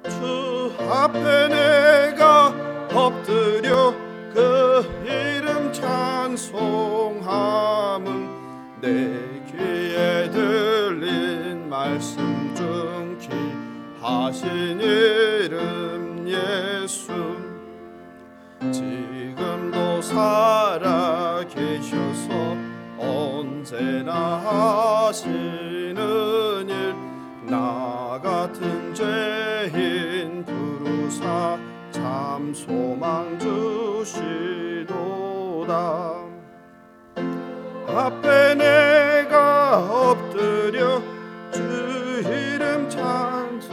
주 앞에 내가 엎드려 그 이름 찬송함은 내 귀에 들린 말씀 중 귀하신 이름 예수. 지금도 살아 계셔서 언제나 하시는 일, 나 같은 죄인 부르사 참 소망 주시도다. 앞에 내가 엎드려 주 이름 찬송하니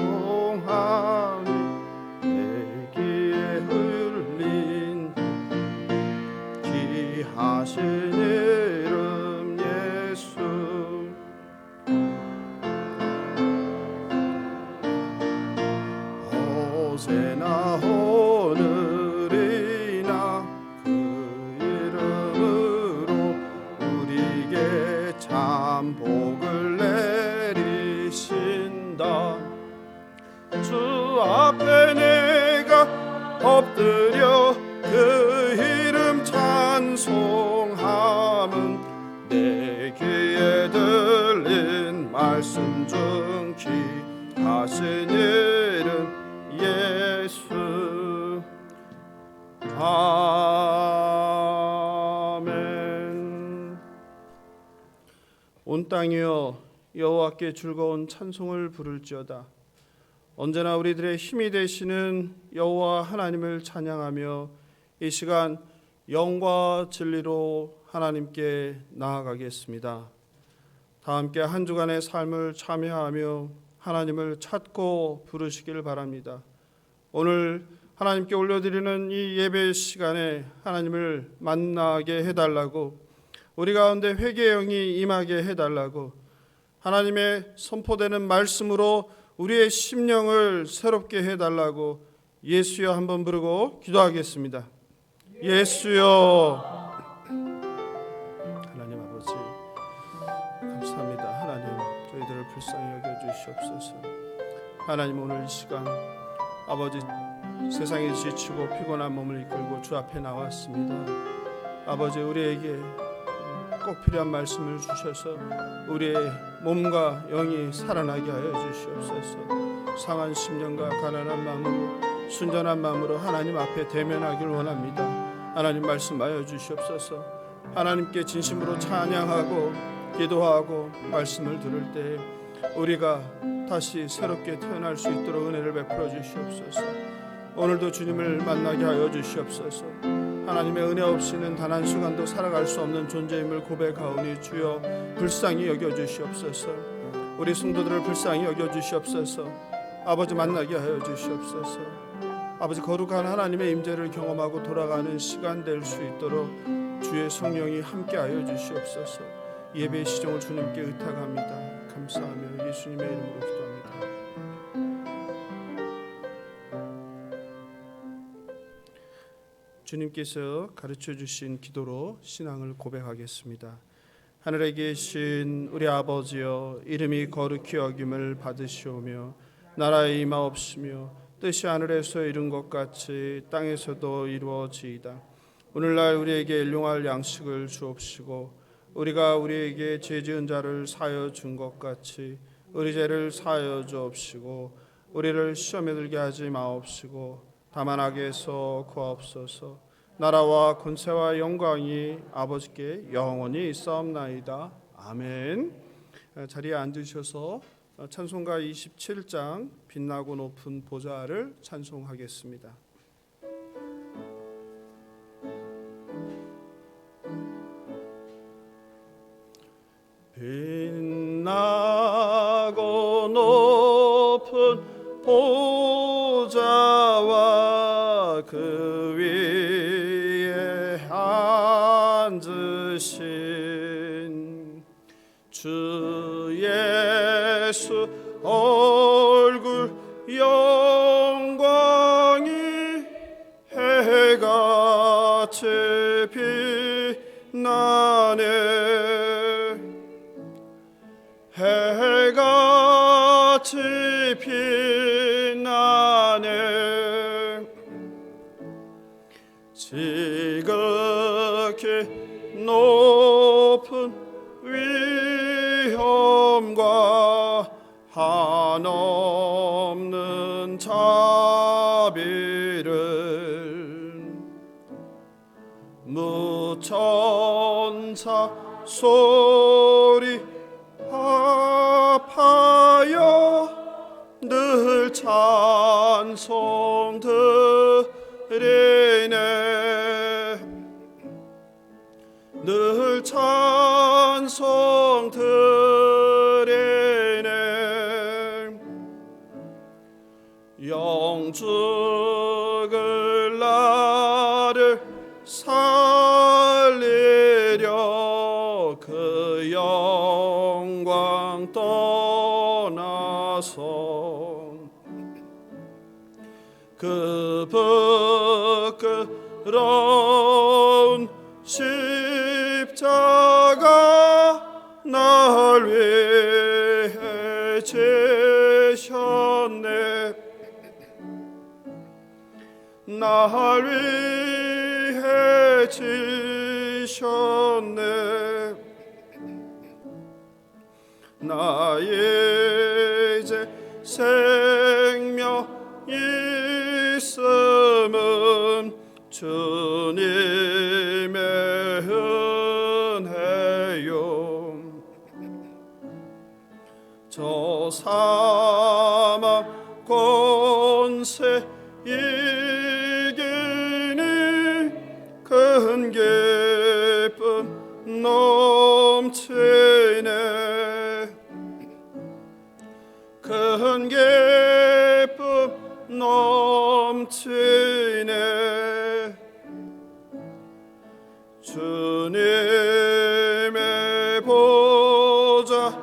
내 귀에 흘린 귀하신 이름 예수. 어제나 오늘이나 그 이름으로 우리에게 참 복을 내리신다. 주 앞에 내가 엎드려 그 이름 찬송함은 내 귀에 들린 말씀 중 귀하신 이름 예수. 아멘. 온 땅이여 여호와께 즐거운 찬송을 부를지어다. 언제나 우리들의 힘이 되시는 여호와 하나님을 찬양하며 이 시간 영과 진리로 하나님께 나아가겠습니다. 다 함께 한 주간의 삶을 참여하며 하나님을 찾고 부르시길 바랍니다. 오늘 하나님께 올려드리는 이 예배 시간에 하나님을 만나게 해달라고, 우리 가운데 회개의 영이 임하게 해달라고, 하나님의 선포되는 말씀으로 우리의 심령을 새롭게 해달라고 예수여 한번 부르고 기도하겠습니다. 예수여. 하나님 아버지 감사합니다. 하나님 저희들을 불쌍히 여겨주시옵소서. 하나님 오늘 이 시간 아버지 세상에 지치고 피곤한 몸을 이끌고 주 앞에 나왔습니다. 아버지 우리에게 꼭 필요한 말씀을 주셔서 우리의 몸과 영이 살아나게 하여 주시옵소서. 상한 심령과 가난한 마음으로 순전한 마음으로 하나님 앞에 대면하길 원합니다. 하나님 말씀하여 주시옵소서. 하나님께 진심으로 찬양하고 기도하고 말씀을 들을 때 우리가 다시 새롭게 태어날 수 있도록 은혜를 베풀어 주시옵소서. 오늘도 주님을 만나게 하여 주시옵소서. 하나님의 은혜 없이는 단 한순간도 살아갈 수 없는 존재임을 고백하오니 주여 불쌍히 여겨주시옵소서. 우리 성도들을 불쌍히 여겨주시옵소서. 아버지 만나게 하여 주시옵소서. 아버지 거룩한 하나님의 임재를 경험하고 돌아가는 시간 될 수 있도록 주의 성령이 함께하여 주시옵소서. 예배의 시종을 주님께 의탁합니다. 감사하며 예수님의 이름으로 기도합니다. 주님께서 가르쳐 주신 기도로 신앙을 고백하겠습니다. 하늘에 계신 우리 아버지여, 이름이 거룩히 여김을 받으시오며 나라의 임하옵시며 뜻이 하늘에서 이룬 것 같이 땅에서도 이루어지이다. 오늘날 우리에게 일용할 양식을 주옵시고 우리가 우리에게 죄 지은 자를 사하여 준 것 같이 우리 죄를 사하여 주옵시고 우리를 시험에 들게 하지 마옵시고 다만 악에서 구하옵소서. 나라와 권세와 영광이 아버지께 영원히 있사옵나이다. 아멘. 자리에 앉으셔서 찬송가 27장 빛나고 높은 보좌를 찬송하겠습니다. 빛나고 높은 보좌와 그 위에 앉으신 주 예수 얼굴 영광이 해같이 빛나네. 해같이 빛나네. 빛나네. 지극히 높은 위엄과 한없는 자비를 무천사 소리 합하여 늘 찬송 드리네. 늘 찬송 드리네. 영죽을 나를 살리려 그 영광 떠나서 그 부끄러운 십자가 날 위해 지셨네. 날 위해 지셨네. 나 이제 생명 있음은 주님의 은혜요. 저 사망 권세 이기니 큰 기쁨 넘치네. 큰 기쁨 넘치네. 주님의 보좌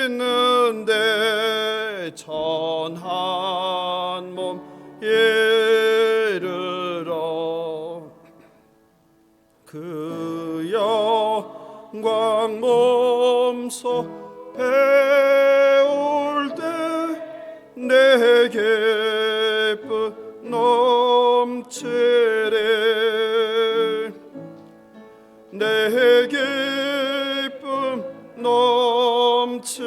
있는데 천한 몸 이르러 그 영광 몸소 배울 때 내 기쁨 넘치리. 내 기쁨 넘치리.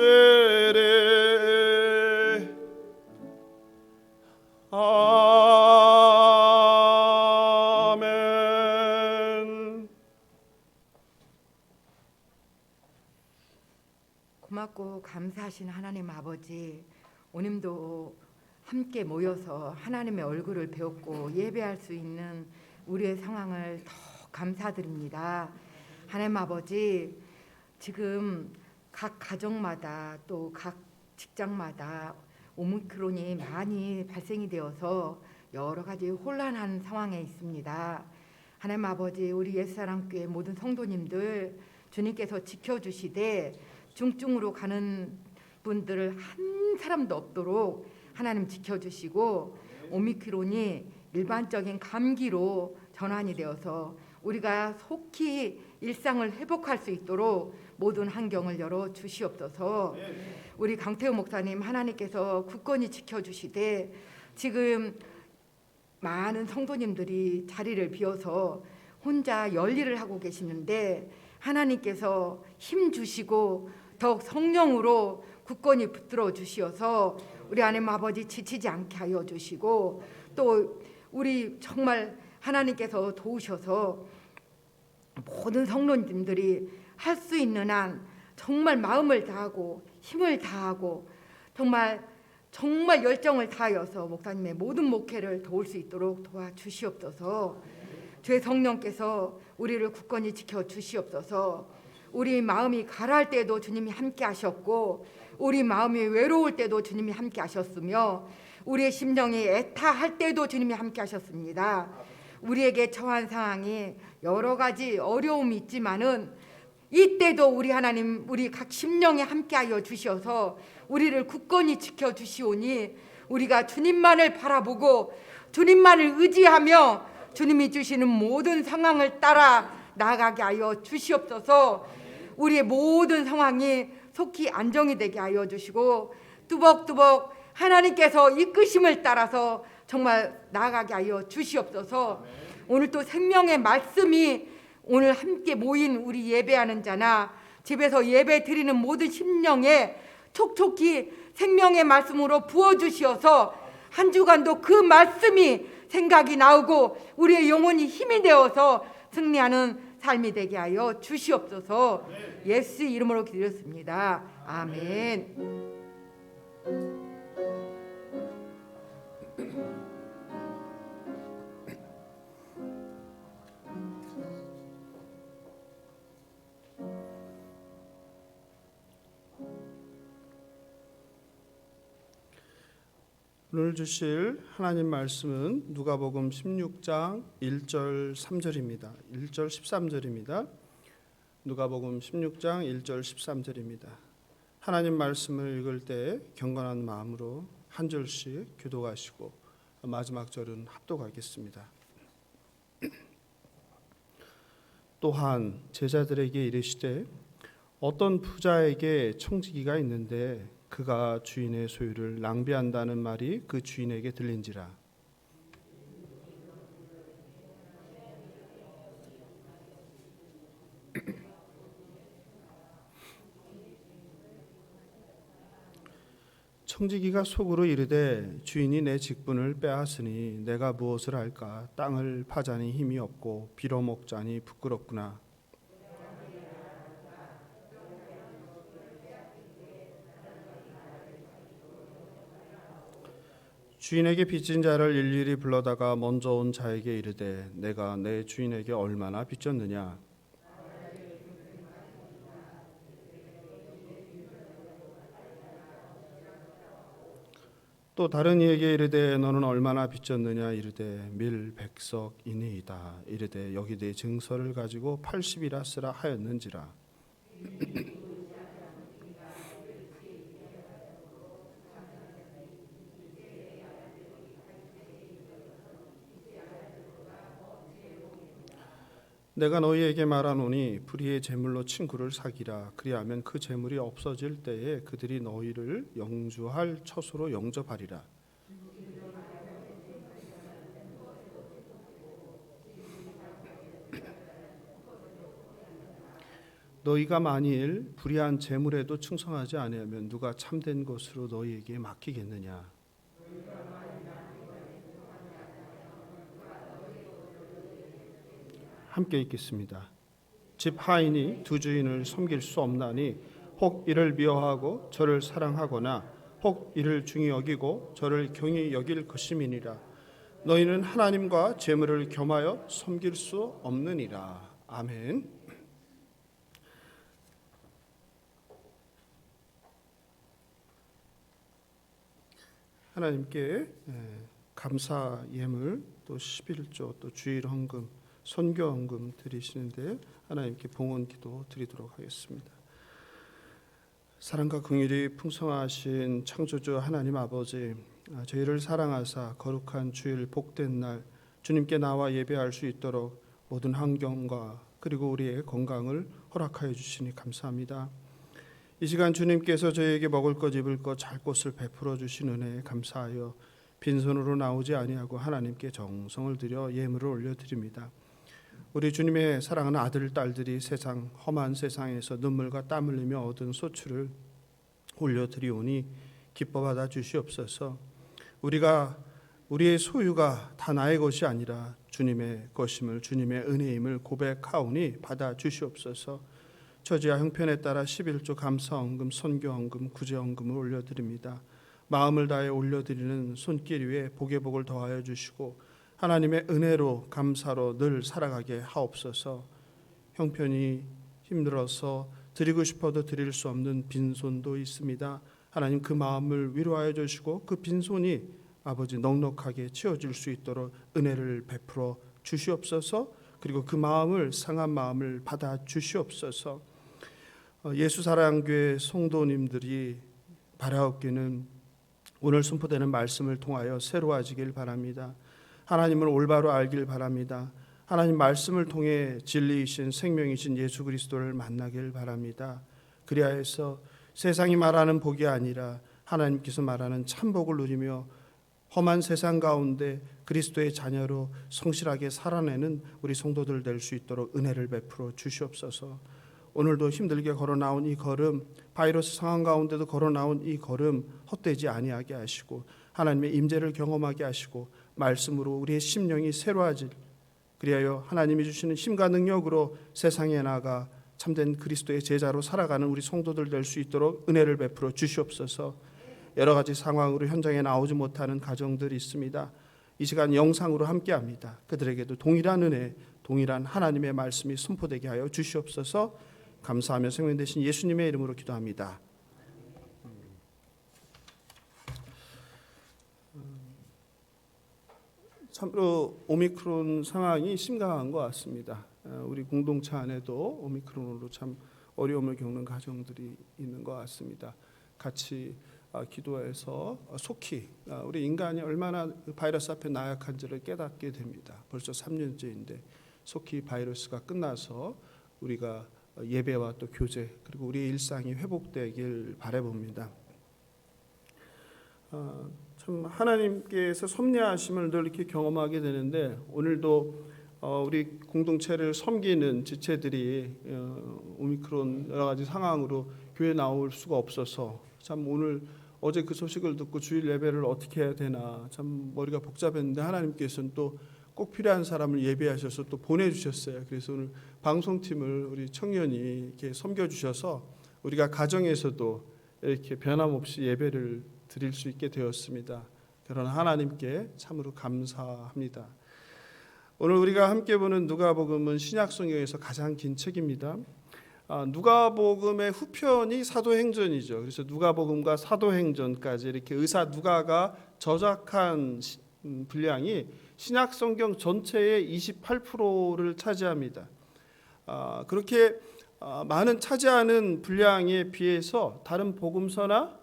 아멘. 고맙고 감사하신 하나님 아버지, 오늘도 함께 모여서 하나님의 얼굴을 배웠고 예배할 수 있는 우리의 상황을 더 감사드립니다. 하나님 아버지, 지금 각 가정마다 또 각 직장마다 오미크론이 많이 발생이 되어서 여러 가지 혼란한 상황에 있습니다. 하나님 아버지, 우리 옛사랑교회 모든 성도님들 주님께서 지켜주시되 중증으로 가는 분들을 한 사람도 없도록 하나님 지켜주시고, 오미크론이 일반적인 감기로 전환이 되어서 우리가 속히 일상을 회복할 수 있도록 모든 환경을 열어 주시옵소서. 우리 강태우 목사님 하나님께서 굳건히 지켜주시되 지금 많은 성도님들이 자리를 비워서 혼자 열일을 하고 계시는데 하나님께서 힘 주시고 더욱 성령으로 굳건히 붙들어 주시어서 우리 하나님 아버지 지치지 않게 하여 주시고, 또 우리 정말 하나님께서 도우셔서 모든 성도님들이 할 수 있는 한 정말 마음을 다하고 힘을 다하고 정말 열정을 다하여서 목사님의 모든 목회를 도울 수 있도록 도와주시옵소서. 주의 성령께서 우리를 굳건히 지켜주시옵소서. 우리 마음이 가라할 때도 주님이 함께 하셨고 우리 마음이 외로울 때도 주님이 함께 하셨으며 우리의 심정이 애타할 때도 주님이 함께 하셨습니다. 우리에게 처한 상황이 여러 가지 어려움이 있지만은 이때도 우리 하나님 우리 각 심령에 함께하여 주셔서 우리를 굳건히 지켜주시오니 우리가 주님만을 바라보고 주님만을 의지하며 주님이 주시는 모든 상황을 따라 나아가게 하여 주시옵소서. 우리의 모든 상황이 속히 안정이 되게 하여 주시고 뚜벅뚜벅 하나님께서 이끄심을 따라서 정말 나아가게 하여 주시옵소서. 오늘 또 생명의 말씀이 오늘 함께 모인 우리 예배하는 자나 집에서 예배 드리는 모든 심령에 촉촉히 생명의 말씀으로 부어주시어서 한 주간도 그 말씀이 생각이 나오고 우리의 영혼이 힘이 되어서 승리하는 삶이 되게 하여 주시옵소서. 예수 이름으로 기도했습니다. 아멘. 오늘 주실 하나님 말씀은 누가복음 16장 1절 3절입니다. 1절 13절입니다. 누가복음 16장 1절 13절입니다. 하나님 말씀을 읽을 때 경건한 마음으로 한 절씩 교독하시고 마지막 절은 합독하겠습니다. 또한 제자들에게 이르시되 어떤 부자에게 청지기가 있는데 그가 주인의 소유를 낭비한다는 말이 그 주인에게 들린지라. 청지기가 속으로 이르되 주인이 내 직분을 빼앗으니 내가 무엇을 할까? 땅을 파자니 힘이 없고 빌어먹자니 부끄럽구나. 주인에게 빚진 자를 일일이 불러다가 먼저 온 자에게 이르되 내가 내 주인에게 얼마나 빚졌느냐. 또 다른 이에게 이르되 너는 얼마나 빚졌느냐. 이르되 밀 100석이니이다. 이르되 여기 내 증서를 가지고 80이라 쓰라 하였는지라. 내가 너희에게 말하노니 불의의 재물로 친구를 사기라. 그리하면 그 재물이 없어질 때에 그들이 너희를 영주할 처소로 영접하리라. 너희가 만일 불의한 재물에도 충성하지 아니하면 누가 참된 것으로 너희에게 맡기겠느냐. 함께 읽겠습니다. 집 하인이 두 주인을 섬길 수 없나니 혹 이를 미워하고 저를 사랑하거나 혹 이를 중히 여기고 저를 경히 여길 것임이니라. 너희는 하나님과 재물을 겸하여 섬길 수 없느니라. 아멘. 하나님께 감사 예물 또 11조 또 주일 헌금 선교 헌금 드리시는데 하나님께 봉헌 기도 드리도록 하겠습니다. 사랑과 긍휼이 풍성하신 창조주 하나님 아버지, 저희를 사랑하사 거룩한 주일 복된 날 주님께 나와 예배할 수 있도록 모든 환경과 그리고 우리의 건강을 허락하여 주시니 감사합니다. 이 시간 주님께서 저희에게 먹을 것 입을 것 잘 곳을 베풀어 주신 은혜에 감사하여 빈손으로 나오지 아니하고 하나님께 정성을 들여 예물을 올려드립니다. 우리 주님의 사랑하는 아들 딸들이 세상 험한 세상에서 눈물과 땀 흘리며 얻은 소출을 올려드리오니 기뻐 받아 주시옵소서. 우리의 소유가 다 나의 것이 아니라 주님의 것임을 주님의 은혜임을 고백하오니 받아 주시옵소서. 처지와 형편에 따라 11조 감사헌금 선교헌금 구제헌금을 올려드립니다. 마음을 다해 올려드리는 손길 위에 복의 복을 더하여 주시고 하나님의 은혜로 감사로 늘 살아가게 하옵소서. 형편이 힘들어서 드리고 싶어도 드릴 수 없는 빈손도 있습니다. 하나님 그 마음을 위로하여 주시고 그 빈손이 아버지 넉넉하게 채워질 수 있도록 은혜를 베풀어 주시옵소서. 그리고 그 마음을 상한 마음을 받아 주시옵소서. 예수사랑교회 성도님들이 바라옵기는 오늘 선포되는 말씀을 통하여 새로워지길 바랍니다. 하나님을 올바로 알길 바랍니다. 하나님 말씀을 통해 진리이신 생명이신 예수 그리스도를 만나길 바랍니다. 그리하여서 세상이 말하는 복이 아니라 하나님께서 말하는 참복을 누리며 험한 세상 가운데 그리스도의 자녀로 성실하게 살아내는 우리 성도들 될 수 있도록 은혜를 베풀어 주시옵소서. 오늘도 힘들게 걸어 나온 이 걸음, 바이러스 상황 가운데도 걸어 나온 이 걸음 헛되지 아니하게 하시고 하나님의 임재를 경험하게 하시고 말씀으로 우리의 심령이 새로워질, 그리하여 하나님이 주시는 힘과 능력으로 세상에 나가 참된 그리스도의 제자로 살아가는 우리 성도들 될 수 있도록 은혜를 베풀어 주시옵소서. 여러 가지 상황으로 현장에 나오지 못하는 가정들이 있습니다. 이 시간 영상으로 함께합니다. 그들에게도 동일한 은혜, 동일한 하나님의 말씀이 선포되게 하여 주시옵소서. 감사하며 생명 되신 예수님의 이름으로 기도합니다. 참으로 오미크론 상황이 심각한 것 같습니다. 우리 공동체 안에도 오미크론으로 참 어려움을 겪는 가정들이 있는 것 같습니다. 같이 기도해서 속히 우리 인간이 얼마나 바이러스 앞에 나약한지를 깨닫게 됩니다. 벌써 3년째인데 속히 바이러스가 끝나서 우리가 예배와 또 교제 그리고 우리의 일상이 회복되길 바라봅니다. 참 하나님께서 섭리하심을 늘 이렇게 경험하게 되는데 오늘도 우리 공동체를 섬기는 지체들이 오미크론 여러 가지 상황으로 교회 나올 수가 없어서 참 오늘 어제 그 소식을 듣고 주일 예배를 어떻게 해야 되나 참 머리가 복잡했는데 하나님께서는 또 꼭 필요한 사람을 예배하셔서 또 보내주셨어요. 그래서 오늘 방송팀을 우리 청년이 이렇게 섬겨주셔서 우리가 가정에서도 이렇게 변함없이 예배를 드릴 수 있게 되었습니다. 그러나 하나님께 참으로 감사합니다. 오늘 우리가 함께 보는 누가복음은 신약성경에서 가장 긴 책입니다. 누가복음의 후편이 사도행전이죠. 그래서 누가복음과 사도행전까지 이렇게 의사 누가가 저작한 분량이 신약성경 전체의 28%를 차지합니다. 그렇게 많은 차지하는 분량에 비해서 다른 복음서나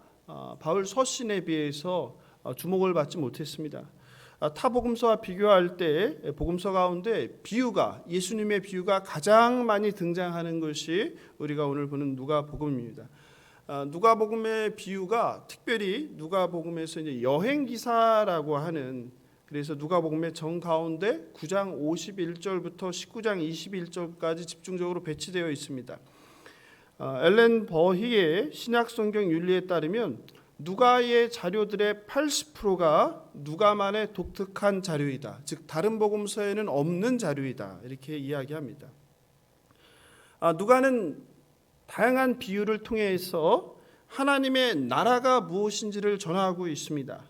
바울 서신에 비해서 주목을 받지 못했습니다. 타 복음서와 비교할 때 복음서 가운데 비유가 예수님의 비유가 가장 많이 등장하는 것이 우리가 오늘 보는 누가복음입니다. 누가복음의 비유가 특별히 누가복음에서 이제 여행 기사라고 하는 그래서 누가복음의 정 가운데 9장 51절부터 19장 21절까지 집중적으로 배치되어 있습니다. 엘렌 버히의 신약성경 윤리에 따르면 누가의 자료들의 80%가 누가만의 독특한 자료이다. 즉 다른 복음서에는 없는 자료이다. 이렇게 이야기합니다. 누가는 다양한 비유를 통해서 하나님의 나라가 무엇인지를 전하고 있습니다.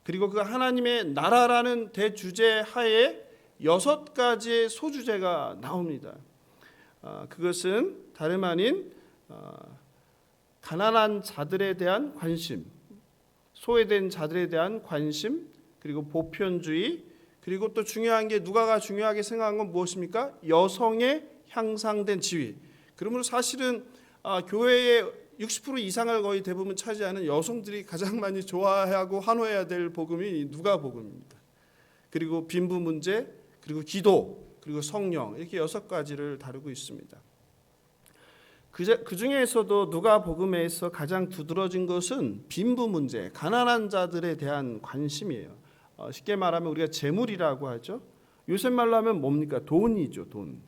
그리고 그 하나님의 나라라는 대주제 하에 6가지의 소주제가 나옵니다. 그것은 다름 아닌 가난한 자들에 대한 관심, 소외된 자들에 대한 관심, 그리고 보편주의, 그리고 또 중요한 게 누가가 중요하게 생각한 건 무엇입니까? 여성의 향상된 지위. 그러므로 사실은 교회의 60% 이상을 거의 대부분 차지하는 여성들이 가장 많이 좋아하고 환호해야 될 복음이 누가복음입니다. 그리고 빈부 문제, 그리고 기도, 그리고 성령 이렇게 6가지를 다루고 있습니다. 그 중에서도 누가복음에서 가장 두드러진 것은 빈부 문제, 가난한 자들에 대한 관심이에요. 쉽게 말하면 우리가 재물이라고 하죠. 요새 말로 하면 뭡니까? 돈이죠, 돈.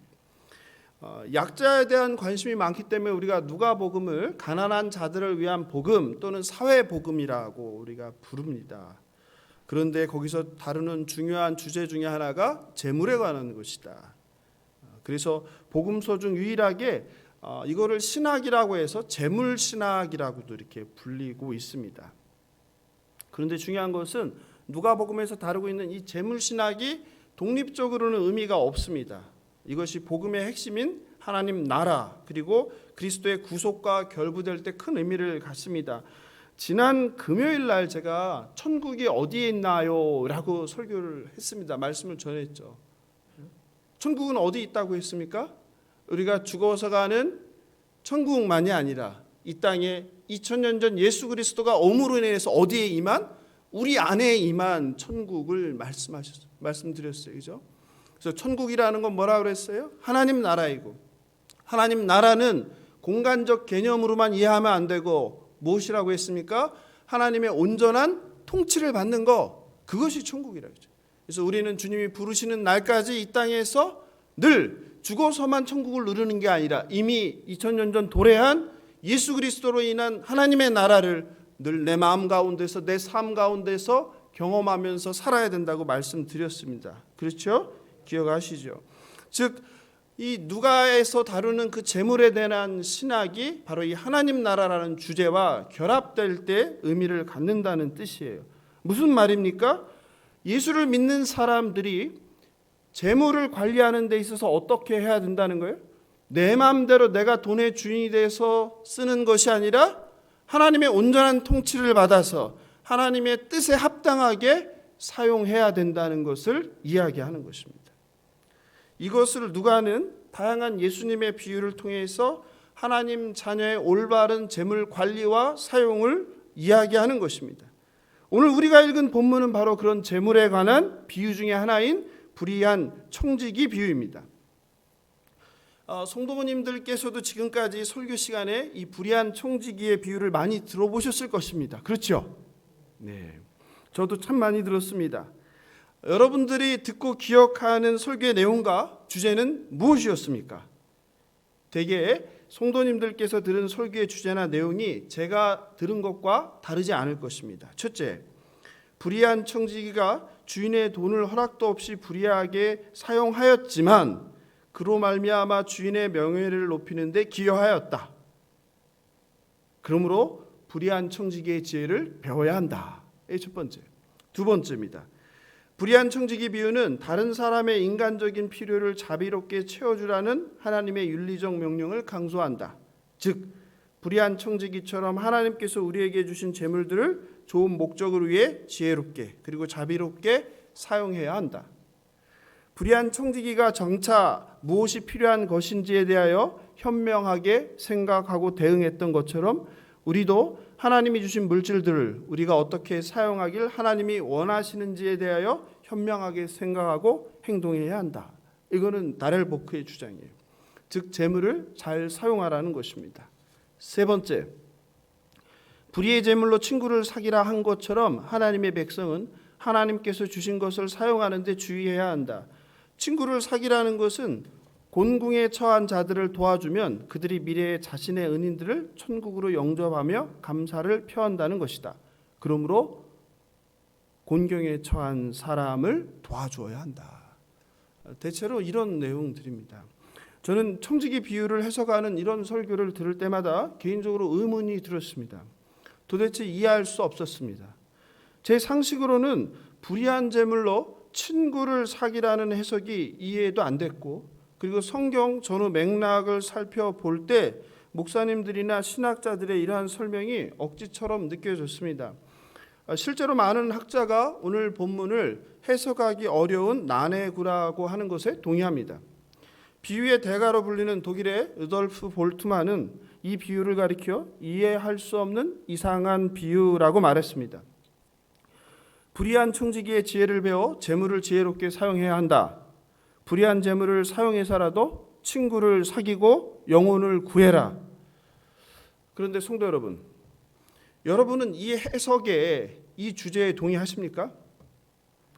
약자에 대한 관심이 많기 때문에 우리가 누가복음을 가난한 자들을 위한 복음 또는 사회복음이라고 우리가 부릅니다. 그런데 거기서 다루는 중요한 주제 중에 하나가 재물에 관한 것이다. 그래서 복음서 중 유일하게 이거를 신학이라고 해서 재물신학이라고도 이렇게 불리고 있습니다. 그런데 중요한 것은 누가복음에서 다루고 있는 이 재물신학이 독립적으로는 의미가 없습니다. 이것이 복음의 핵심인 하나님 나라 그리고 그리스도의 구속과 결부될 때 큰 의미를 갖습니다. 지난 금요일 날 제가 천국이 어디에 있나요? 라고 설교를 했습니다. 말씀을 전했죠. 천국은 어디 있다고 했습니까? 우리가 죽어서 가는 천국만이 아니라 이 땅에 2000년 전 예수 그리스도가 오므로 인해서 어디에 임한? 우리 안에 임한 천국을 말씀드렸어요. 그죠? 그래서 천국이라는 건 뭐라고 그랬어요? 하나님 나라이고 하나님 나라는 공간적 개념으로만 이해하면 안 되고 무엇이라고 했습니까? 하나님의 온전한 통치를 받는 거, 그것이 천국이라고 했죠. 그래서 우리는 주님이 부르시는 날까지 이 땅에서 늘 죽어서만 천국을 누리는 게 아니라 이미 2000년 전 도래한 예수 그리스도로 인한 하나님의 나라를 늘 내 마음 가운데서, 내 삶 가운데서 경험하면서 살아야 된다고 말씀드렸습니다. 그렇죠? 기억하시죠? 즉 이 누가에서 다루는 그 재물에 대한 신학이 바로 이 하나님 나라라는 주제와 결합될 때 의미를 갖는다는 뜻이에요. 무슨 말입니까? 예수를 믿는 사람들이 재물을 관리하는 데 있어서 어떻게 해야 된다는 거예요? 내 마음대로 내가 돈의 주인이 돼서 쓰는 것이 아니라 하나님의 온전한 통치를 받아서 하나님의 뜻에 합당하게 사용해야 된다는 것을 이야기하는 것입니다. 이것을 누가는 다양한 예수님의 비유를 통해서 하나님 자녀의 올바른 재물 관리와 사용을 이야기하는 것입니다. 오늘 우리가 읽은 본문은 바로 그런 재물에 관한 비유 중에 하나인 불의한 청지기 비유입니다. 성도님들께서도 지금까지 설교 시간에 이 불의한 청지기의 비유를 많이 들어보셨을 것입니다. 그렇죠? 네, 저도 참 많이 들었습니다. 여러분들이 듣고 기억하는 설교의 내용과 주제는 무엇이었습니까? 대개 성도님들께서 들은 설교의 주제나 내용이 제가 들은 것과 다르지 않을 것입니다. 첫째, 불의한 청지기가 주인의 돈을 허락도 없이 불의하게 사용하였지만 그로 말미암아 주인의 명예를 높이는 데 기여하였다. 그러므로 불의한 청지기의 지혜를 배워야 한다. 이 첫 번째. 두 번째입니다. 불의한 청지기 비유는 다른 사람의 인간적인 필요를 자비롭게 채워주라는 하나님의 윤리적 명령을 강조한다. 즉 불의한 청지기처럼 하나님께서 우리에게 주신 재물들을 좋은 목적을 위해 지혜롭게 그리고 자비롭게 사용해야 한다. 불의한 청지기가 정차 무엇이 필요한 것인지에 대하여 현명하게 생각하고 대응했던 것처럼 우리도 하나님이 주신 물질들을 우리가 어떻게 사용하길 하나님이 원하시는지에 대하여 현명하게 생각하고 행동해야 한다. 이거는 다렐 보크의 주장이에요. 즉 재물을 잘 사용하라는 것입니다. 세 번째, 불의의 재물로 친구를 사귀라 한 것처럼 하나님의 백성은 하나님께서 주신 것을 사용하는 데 주의해야 한다. 친구를 사귀라는 것은 곤궁에 처한 자들을 도와주면 그들이 미래에 자신의 은인들을 천국으로 영접하며 감사를 표한다는 것이다. 그러므로 곤경에 처한 사람을 도와주어야 한다. 대체로 이런 내용들입니다. 저는 청지기 비유를 해석하는 이런 설교를 들을 때마다 개인적으로 의문이 들었습니다. 도대체 이해할 수 없었습니다. 제 상식으로는 불의한 재물로 친구를 사귀라는 해석이 이해도 안 됐고, 그리고 성경 전후 맥락을 살펴볼 때 목사님들이나 신학자들의 이러한 설명이 억지처럼 느껴졌습니다. 실제로 많은 학자가 오늘 본문을 해석하기 어려운 난해구라고 하는 것에 동의합니다. 비유의 대가로 불리는 독일의 루돌프 볼트만은 이 비유를 가리켜 이해할 수 없는 이상한 비유라고 말했습니다. 불의한 청지기의 지혜를 배워 재물을 지혜롭게 사용해야 한다. 불의한 재물을 사용해서라도 친구를 사귀고 영혼을 구해라. 그런데 성도 여러분, 여러분은 이 해석에, 이 주제에 동의하십니까?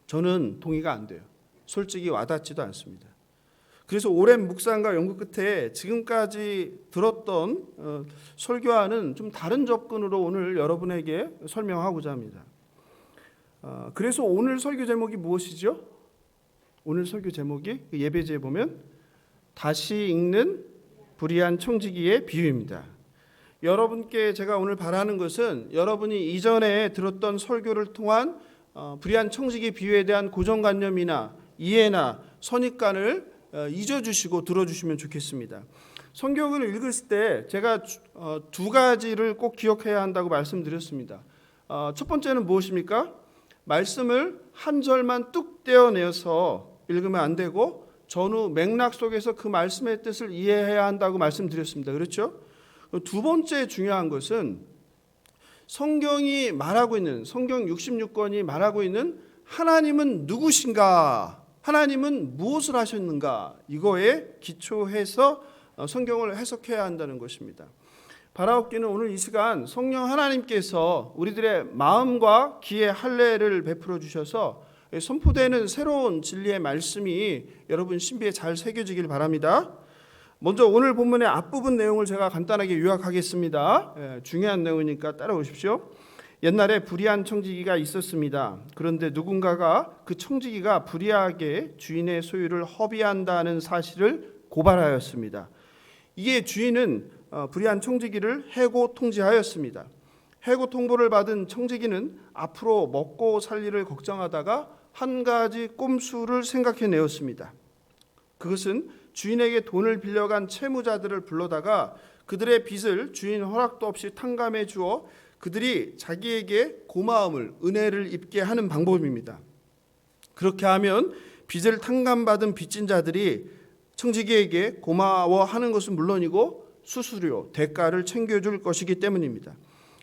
저는 동의가 안 돼요. 솔직히 와닿지도 않습니다. 그래서 오랜 묵상과 연구 끝에 지금까지 들었던 설교와는 좀 다른 접근으로 오늘 여러분에게 설명하고자 합니다. 그래서 오늘 설교 제목이 무엇이죠? 오늘 설교 제목이 예배지에 보면 다시 읽는 불의한 청지기의 비유입니다. 여러분께 제가 오늘 바라는 것은 여러분이 이전에 들었던 설교를 통한 불의한 청지기 비유에 대한 고정관념이나 이해나 선입관을 잊어주시고 들어주시면 좋겠습니다. 성경을 읽을 때 제가 두 가지를 꼭 기억해야 한다고 말씀드렸습니다. 첫 번째는 무엇입니까? 말씀을 한 절만 뚝 떼어내어서 읽으면 안 되고 전후 맥락 속에서 그 말씀의 뜻을 이해해야 한다고 말씀드렸습니다. 그렇죠? 두 번째 중요한 것은 성경이 말하고 있는, 성경 66권이 말하고 있는 하나님은 누구신가, 하나님은 무엇을 하셨는가, 이거에 기초해서 성경을 해석해야 한다는 것입니다. 바라옵기는 오늘 이 시간 성령 하나님께서 우리들의 마음과 귀에 할례를 베풀어 주셔서 선포되는 새로운 진리의 말씀이 여러분 신비에 잘 새겨지길 바랍니다. 먼저 오늘 본문의 앞부분 내용을 제가 간단하게 요약하겠습니다. 중요한 내용이니까 따라오십시오. 옛날에 불의한 청지기가 있었습니다. 그런데 누군가가 그 청지기가 불의하게 주인의 소유를 허비한다는 사실을 고발하였습니다. 이에 주인은 불의한 청지기를 해고 통지하였습니다. 해고 통보를 받은 청지기는 앞으로 먹고 살 일을 걱정하다가 한 가지 꼼수를 생각해내었습니다. 그것은 주인에게 돈을 빌려간 채무자들을 불러다가 그들의 빚을 주인 허락도 없이 탕감해 주어 그들이 자기에게 고마움을, 은혜를 입게 하는 방법입니다. 그렇게 하면 빚을 탕감받은 빚진 자들이 청지기에게 고마워하는 것은 물론이고 수수료, 대가를 챙겨줄 것이기 때문입니다.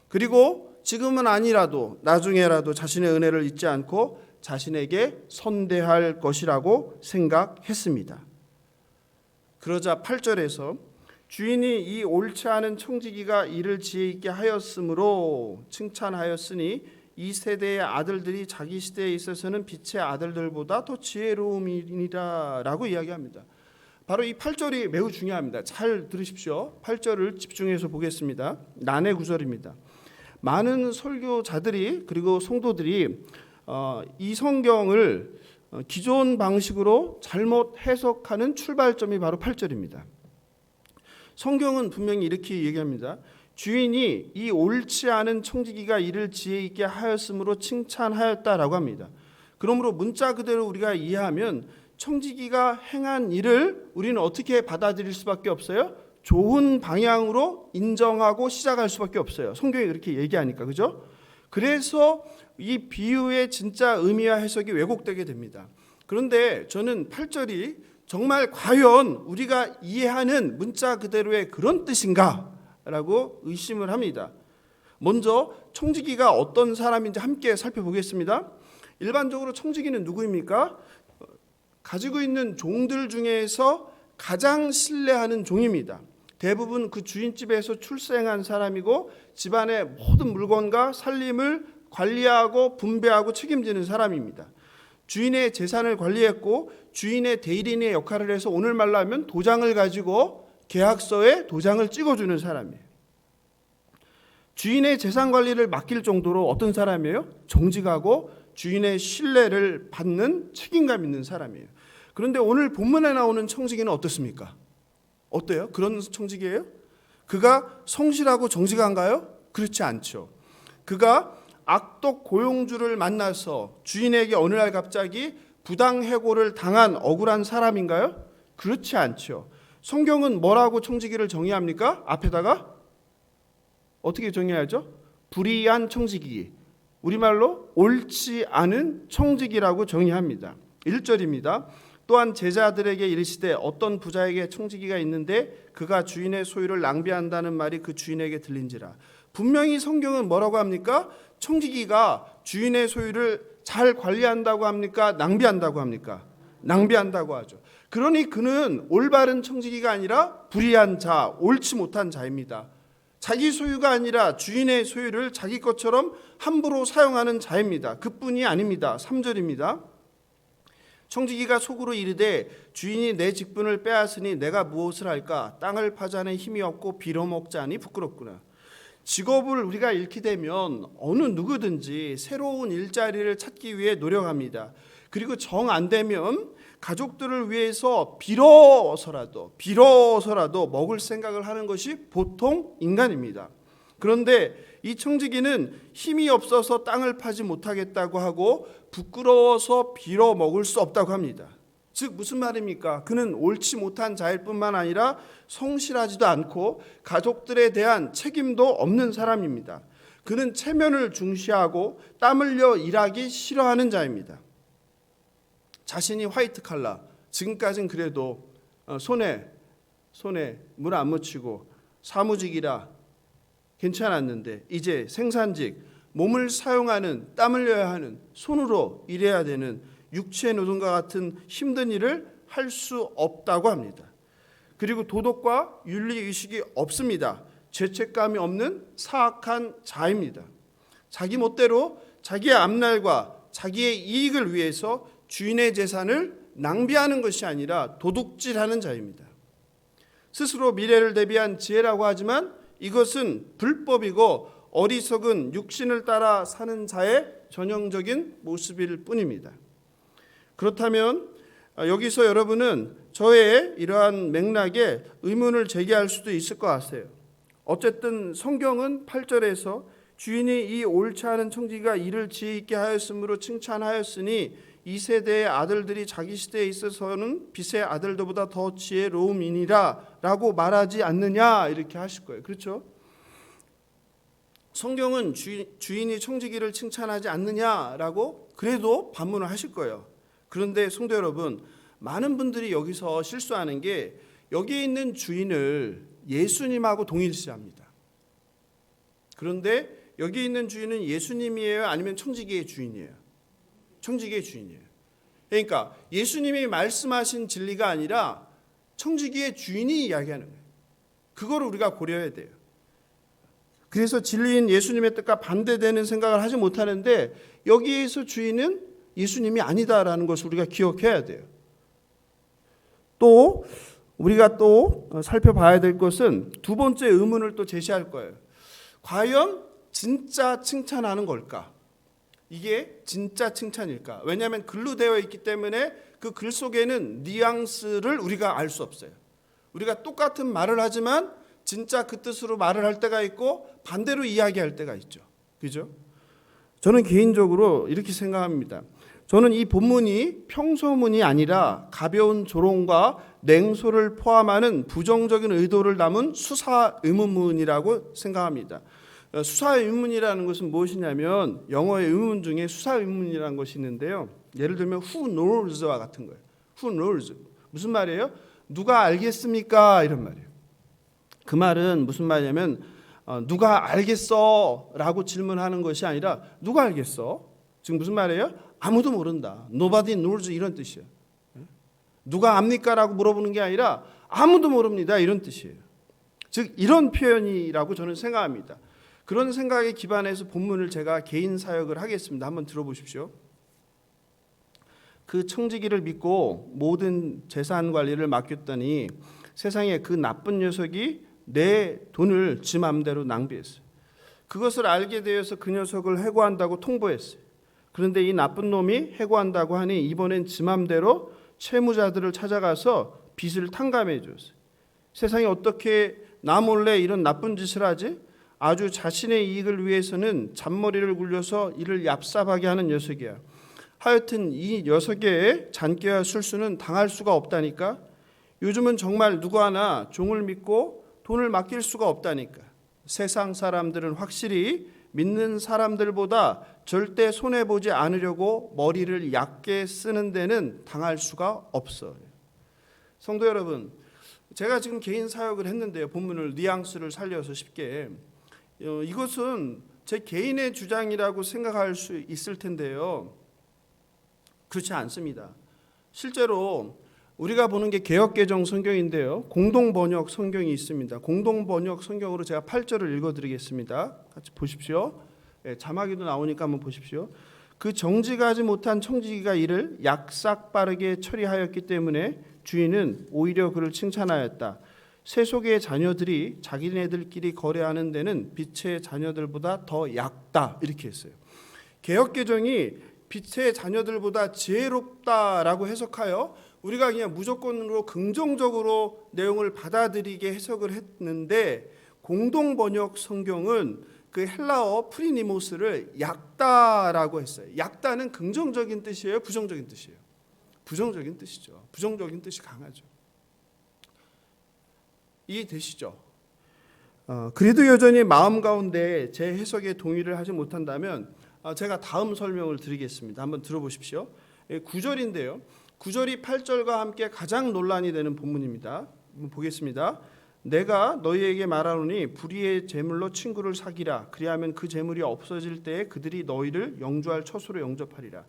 그리고 지금은 아니라도 나중에라도 자신의 은혜를 잊지 않고 자신에게 선대할 것이라고 생각했습니다. 그러자 8절에서 주인이 이 옳지 않은 청지기가 이를 지혜 있게 하였으므로 칭찬하였으니 이 세대의 아들들이 자기 시대에 있어서는 빛의 아들들보다 더 지혜로움이니라 라고 이야기합니다. 바로 이 8절이 매우 중요합니다. 잘 들으십시오. 8절을 집중해서 보겠습니다. 난해 구절입니다. 많은 설교자들이 그리고 성도들이 이 성경을 기존 방식으로 잘못 해석하는 출발점이 바로 8절입니다. 성경은 분명히 이렇게 얘기합니다. 주인이 이 옳지 않은 청지기가 이를 지혜 있게 하였으므로 칭찬하였다라고 합니다. 그러므로 문자 그대로 우리가 이해하면 청지기가 행한 일을 우리는 어떻게 받아들일 수밖에 없어요? 좋은 방향으로 인정하고 시작할 수밖에 없어요. 성경이 그렇게 얘기하니까, 그죠? 그래서 이 비유의 진짜 의미와 해석이 왜곡되게 됩니다. 그런데 저는 8절이 정말 과연 우리가 이해하는 문자 그대로의 그런 뜻인가? 라고 의심을 합니다. 먼저 청지기가 어떤 사람인지 함께 살펴보겠습니다. 일반적으로 청지기는 누구입니까? 가지고 있는 종들 중에서 가장 신뢰하는 종입니다. 대부분 그 주인집에서 출생한 사람이고 집안의 모든 물건과 살림을 관리하고 분배하고 책임지는 사람입니다. 주인의 재산을 관리했고 주인의 대리인의 역할을 해서 오늘 말로 하면 도장을 가지고 계약서에 도장을 찍어주는 사람이에요. 주인의 재산 관리를 맡길 정도로 어떤 사람이에요? 정직하고 주인의 신뢰를 받는 책임감 있는 사람이에요. 그런데 오늘 본문에 나오는 청지기는 어떻습니까? 어때요? 그런 청지기예요? 그가 성실하고 정직한가요? 그렇지 않죠. 그가 악독 고용주를 만나서 주인에게 어느 날 갑자기 부당해고를 당한 억울한 사람인가요? 그렇지 않죠. 성경은 뭐라고 청지기를 정의합니까? 앞에다가 어떻게 정의하죠? 불의한 청지기, 우리말로 옳지 않은 청지기라고 정의합니다. 1절입니다. 또한 제자들에게 이르시되 어떤 부자에게 청지기가 있는데 그가 주인의 소유를 낭비한다는 말이 그 주인에게 들린지라. 분명히 성경은 뭐라고 합니까? 청지기가 주인의 소유를 잘 관리한다고 합니까? 낭비한다고 합니까? 낭비한다고 하죠. 그러니 그는 올바른 청지기가 아니라 불의한 자, 옳지 못한 자입니다. 자기 소유가 아니라 주인의 소유를 자기 것처럼 함부로 사용하는 자입니다. 그뿐이 아닙니다. 3절입니다. 청지기가 속으로 이르되 주인이 내 직분을 빼앗으니 내가 무엇을 할까? 땅을 파자니 힘이 없고 빌어먹자니 부끄럽구나. 직업을 우리가 잃게 되면 어느 누구든지 새로운 일자리를 찾기 위해 노력합니다. 그리고 정 안 되면 가족들을 위해서 빌어서라도 먹을 생각을 하는 것이 보통 인간입니다. 그런데 이 청지기는 힘이 없어서 땅을 파지 못하겠다고 하고 부끄러워서 빌어 먹을 수 없다고 합니다. 즉 무슨 말입니까? 그는 옳지 못한 자일 뿐만 아니라 성실하지도 않고 가족들에 대한 책임도 없는 사람입니다. 그는 체면을 중시하고 땀 흘려 일하기 싫어하는 자입니다. 자신이 화이트 칼라, 지금까지는 그래도 손에 물 안 묻히고 사무직이라 괜찮았는데 이제 생산직, 몸을 사용하는, 땀 흘려야 하는, 손으로 일해야 되는 육체 노동과 같은 힘든 일을 할 수 없다고 합니다. 그리고 도덕과 윤리의식이 없습니다. 죄책감이 없는 사악한 자입니다. 자기 멋대로 자기의 앞날과 자기의 이익을 위해서 주인의 재산을 낭비하는 것이 아니라 도둑질하는 자입니다. 스스로 미래를 대비한 지혜라고 하지만 이것은 불법이고 어리석은 육신을 따라 사는 자의 전형적인 모습일 뿐입니다. 그렇다면 여기서 여러분은 저의 이러한 맥락에 의문을 제기할 수도 있을 것 같아요. 어쨌든 성경은 8절에서 주인이 이 옳지 않은 청지기가 이를 지혜 있게 하였으므로 칭찬하였으니 이 세대의 아들들이 자기 시대에 있어서는 빛의 아들들보다 더 지혜로움이니라 라고 말하지 않느냐 이렇게 하실 거예요. 그렇죠? 성경은 주인이 청지기를 칭찬하지 않느냐라고 그래도 반문을 하실 거예요. 그런데 성도 여러분, 많은 분들이 여기서 실수하는 게 여기에 있는 주인을 예수님하고 동일시합니다. 그런데 여기 있는 주인은 예수님이에요? 아니면 청지기의 주인이에요? 청지기의 주인이에요. 그러니까 예수님이 말씀하신 진리가 아니라 청지기의 주인이 이야기하는 거예요. 그걸 우리가 고려해야 돼요. 그래서 진리인 예수님의 뜻과 반대되는 생각을 하지 못하는데 여기에서 주인은 예수님이 아니다라는 것을 우리가 기억해야 돼요. 또 우리가 또 살펴봐야 될 것은 두 번째 의문을 또 제시할 거예요. 과연 진짜 칭찬하는 걸까? 이게 진짜 칭찬일까? 왜냐하면 글로 되어 있기 때문에 그 글 속에는 뉘앙스를 우리가 알 수 없어요. 우리가 똑같은 말을 하지만 진짜 그 뜻으로 말을 할 때가 있고 반대로 이야기할 때가 있죠. 그죠? 저는 개인적으로 이렇게 생각합니다. 저는 이 본문이 평소문이 아니라 가벼운 조롱과 냉소를 포함하는 부정적인 의도를 담은 수사 의문문이라고 생각합니다. 수사 의문이라는 것은 무엇이냐면 영어의 의문 중에 수사 의문이라는 것이 있는데요. 예를 들면 who knows와 같은 거예요. who knows 무슨 말이에요? 누가 알겠습니까? 이런 말이에요. 그 말은 무슨 말이냐면 누가 알겠어? 라고 질문하는 것이 아니라 누가 알겠어? 지금 무슨 말이에요? 아무도 모른다. Nobody knows 이런 뜻이에요. 누가 압니까? 라고 물어보는 게 아니라 아무도 모릅니다. 이런 뜻이에요. 즉 이런 표현이라고 저는 생각합니다. 그런 생각에 기반해서 본문을 제가 개인 사역을 하겠습니다. 한번 들어보십시오. 그 청지기를 믿고 모든 재산 관리를 맡겼더니 세상에 그 나쁜 녀석이 내 돈을 지 맘대로 낭비했어요. 그것을 알게 되어서 그 녀석을 해고한다고 통보했어요. 그런데 이 나쁜 놈이 해고한다고 하니 이번엔 지 맘대로 채무자들을 찾아가서 빚을 탕감해 줬어요. 세상에 어떻게 나 몰래 이런 나쁜 짓을 하지? 아주 자신의 이익을 위해서는 잔머리를 굴려서 이를 얍삽하게 하는 녀석이야. 하여튼 이 녀석의 잔꾀와 술수는 당할 수가 없다니까. 요즘은 정말 누구 하나 종을 믿고 돈을 맡길 수가 없다니까. 세상 사람들은 확실히 믿는 사람들보다 절대 손해보지 않으려고 머리를 얕게 쓰는 데는 당할 수가 없어요. 성도 여러분, 제가 지금 개인 사역을 했는데요. 본문을 뉘앙스를 살려서 쉽게 이것은 제 개인의 주장이라고 생각할 수 있을 텐데요. 그렇지 않습니다. 실제로 우리가 보는 게 개역개정 성경인데요. 공동번역 성경이 있습니다. 공동번역 성경으로 제가 8절을 읽어드리겠습니다. 같이 보십시오. 자막에도 나오니까 한번 보십시오. 그 정직하지 못한 청지기가 이를 약삭빠르게 처리하였기 때문에 주인은 오히려 그를 칭찬하였다. 세속의 자녀들이 자기네들끼리 거래하는 데는 빛의 자녀들보다 더 얕다 이렇게 했어요. 개역개정이 빛의 자녀들보다 지혜롭다라고 해석하여 우리가 그냥 무조건으로 긍정적으로 내용을 받아들이게 해석을 했는데 공동번역 성경은 그 헬라어 프리니모스를 약다라고 했어요. 약다는 긍정적인 뜻이에요? 부정적인 뜻이에요? 부정적인 뜻이죠. 부정적인 뜻이 강하죠. 이해되시죠? 그래도 여전히 마음 가운데 제 해석에 동의를 하지 못한다면 제가 다음 설명을 드리겠습니다. 한번 들어보십시오. 9절인데요. 9절이 8절과 함께 가장 논란이 되는 본문입니다. 한번 보겠습니다. 내가 너희에게 말하노니 불의의 재물로 친구를 사기라. 그리하면 그 재물이 없어질 때에 그들이 너희를 영주할 처소로 영접하리라.